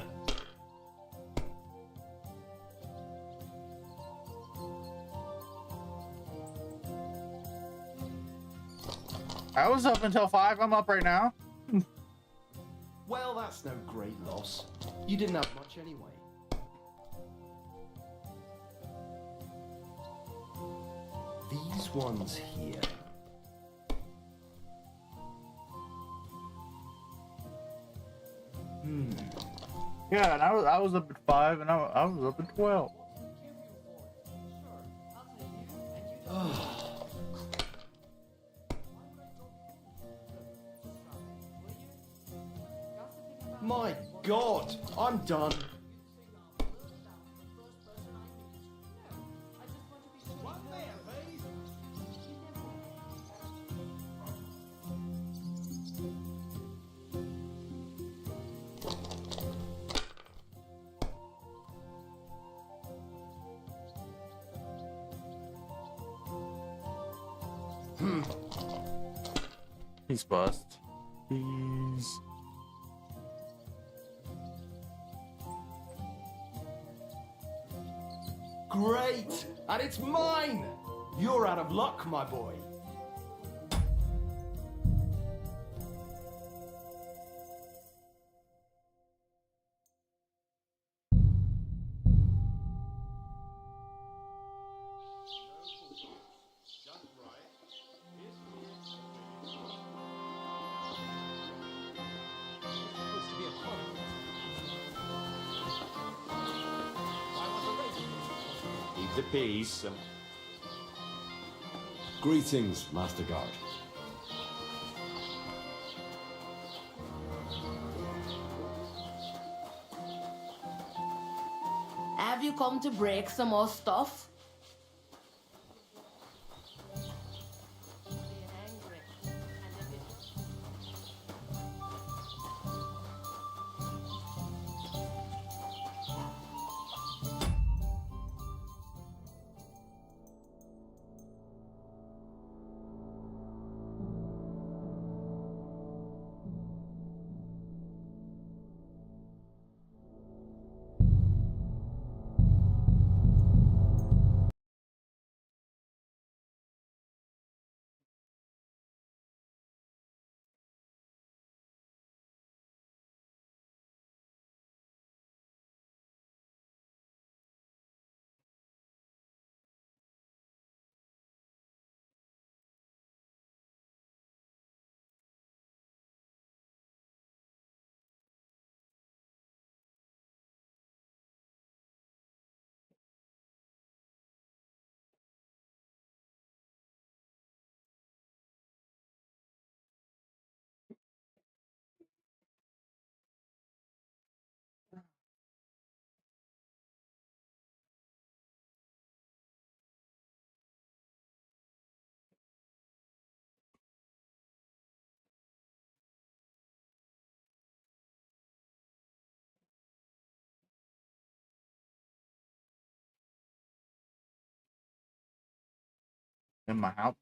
I was up until 5. I'm up right now. Well, that's no great loss. You didn't have much anyway. These ones here. Yeah, and I was up at 5, and I was up at 12. My God, I'm done. He's bust. He's... Great! And it's mine! You're out of luck, my boy. Keep the peace. Greetings, Master Guard. Have you come to break some more stuff? In my house.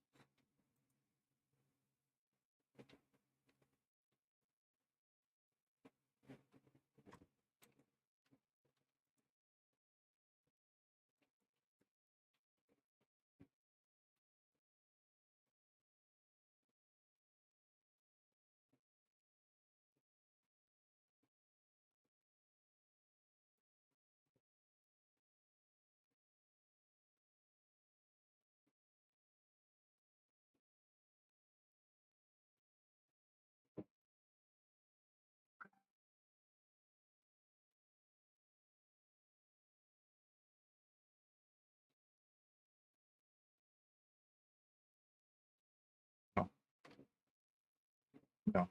No. No.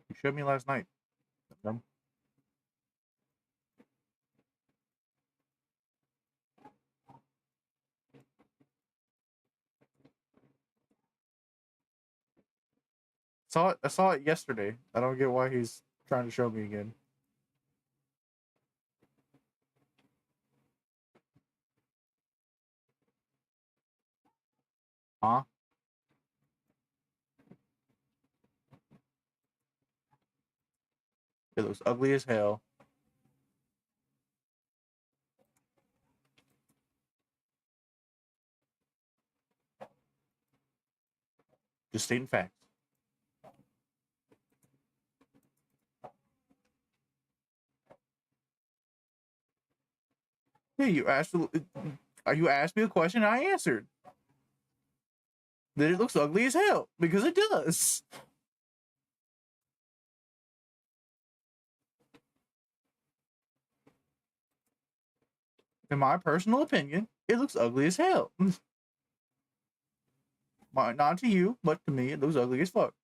You showed me last night. No. I saw it yesterday. I don't get why he's trying to show me again. Huh? It looks ugly as hell. Just stating facts. Yeah, you asked me a question and I answered. That it looks ugly as hell, because it does. In my personal opinion, it looks ugly as hell. Not to you, but to me, it looks ugly as fuck.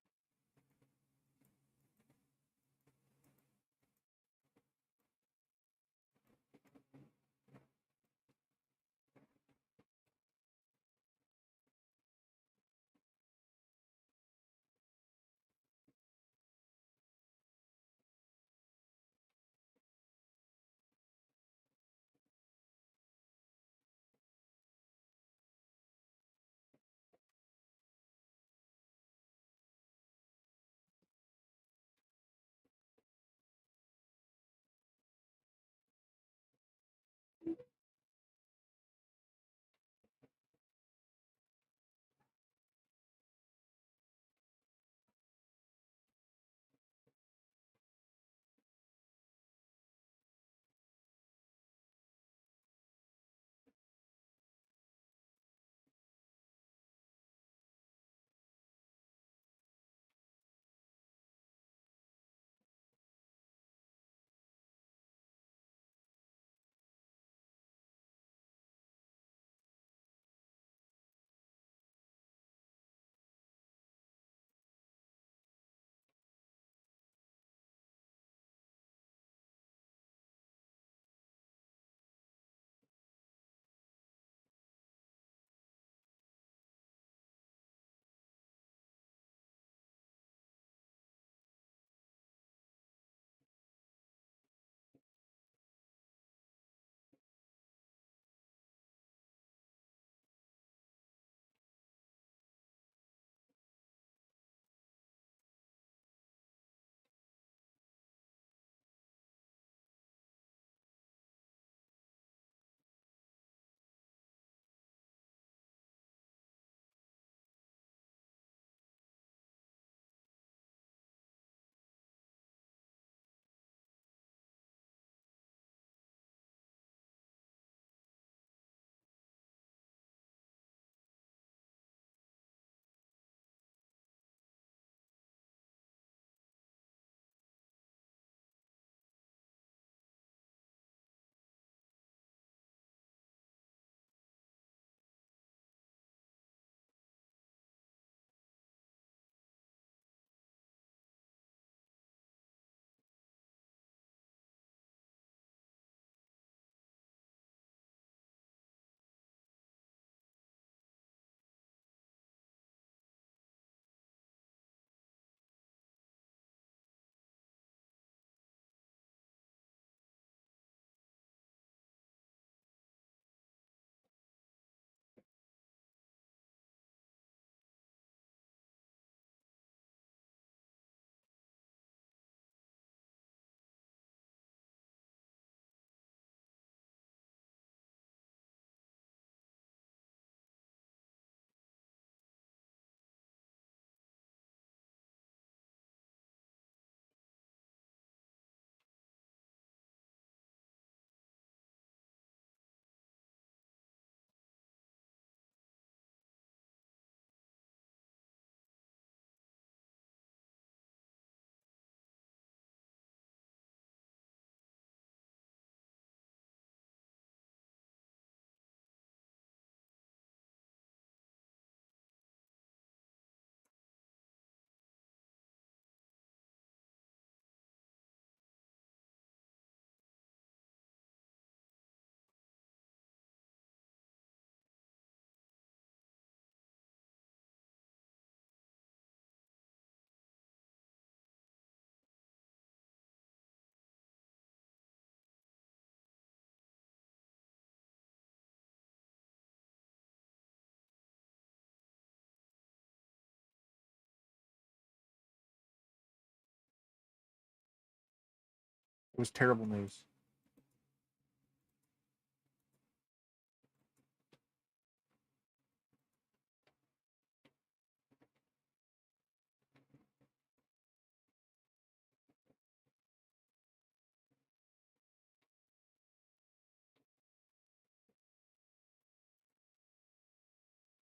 It was terrible news.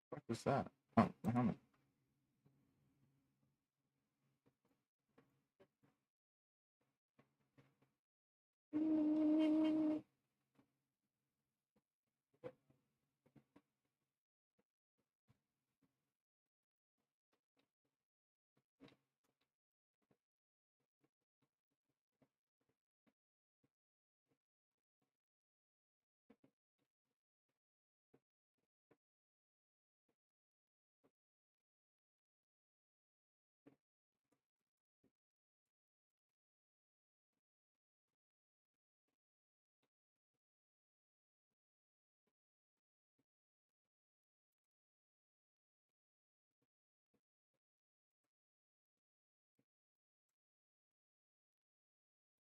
What was that? Oh, the helmet.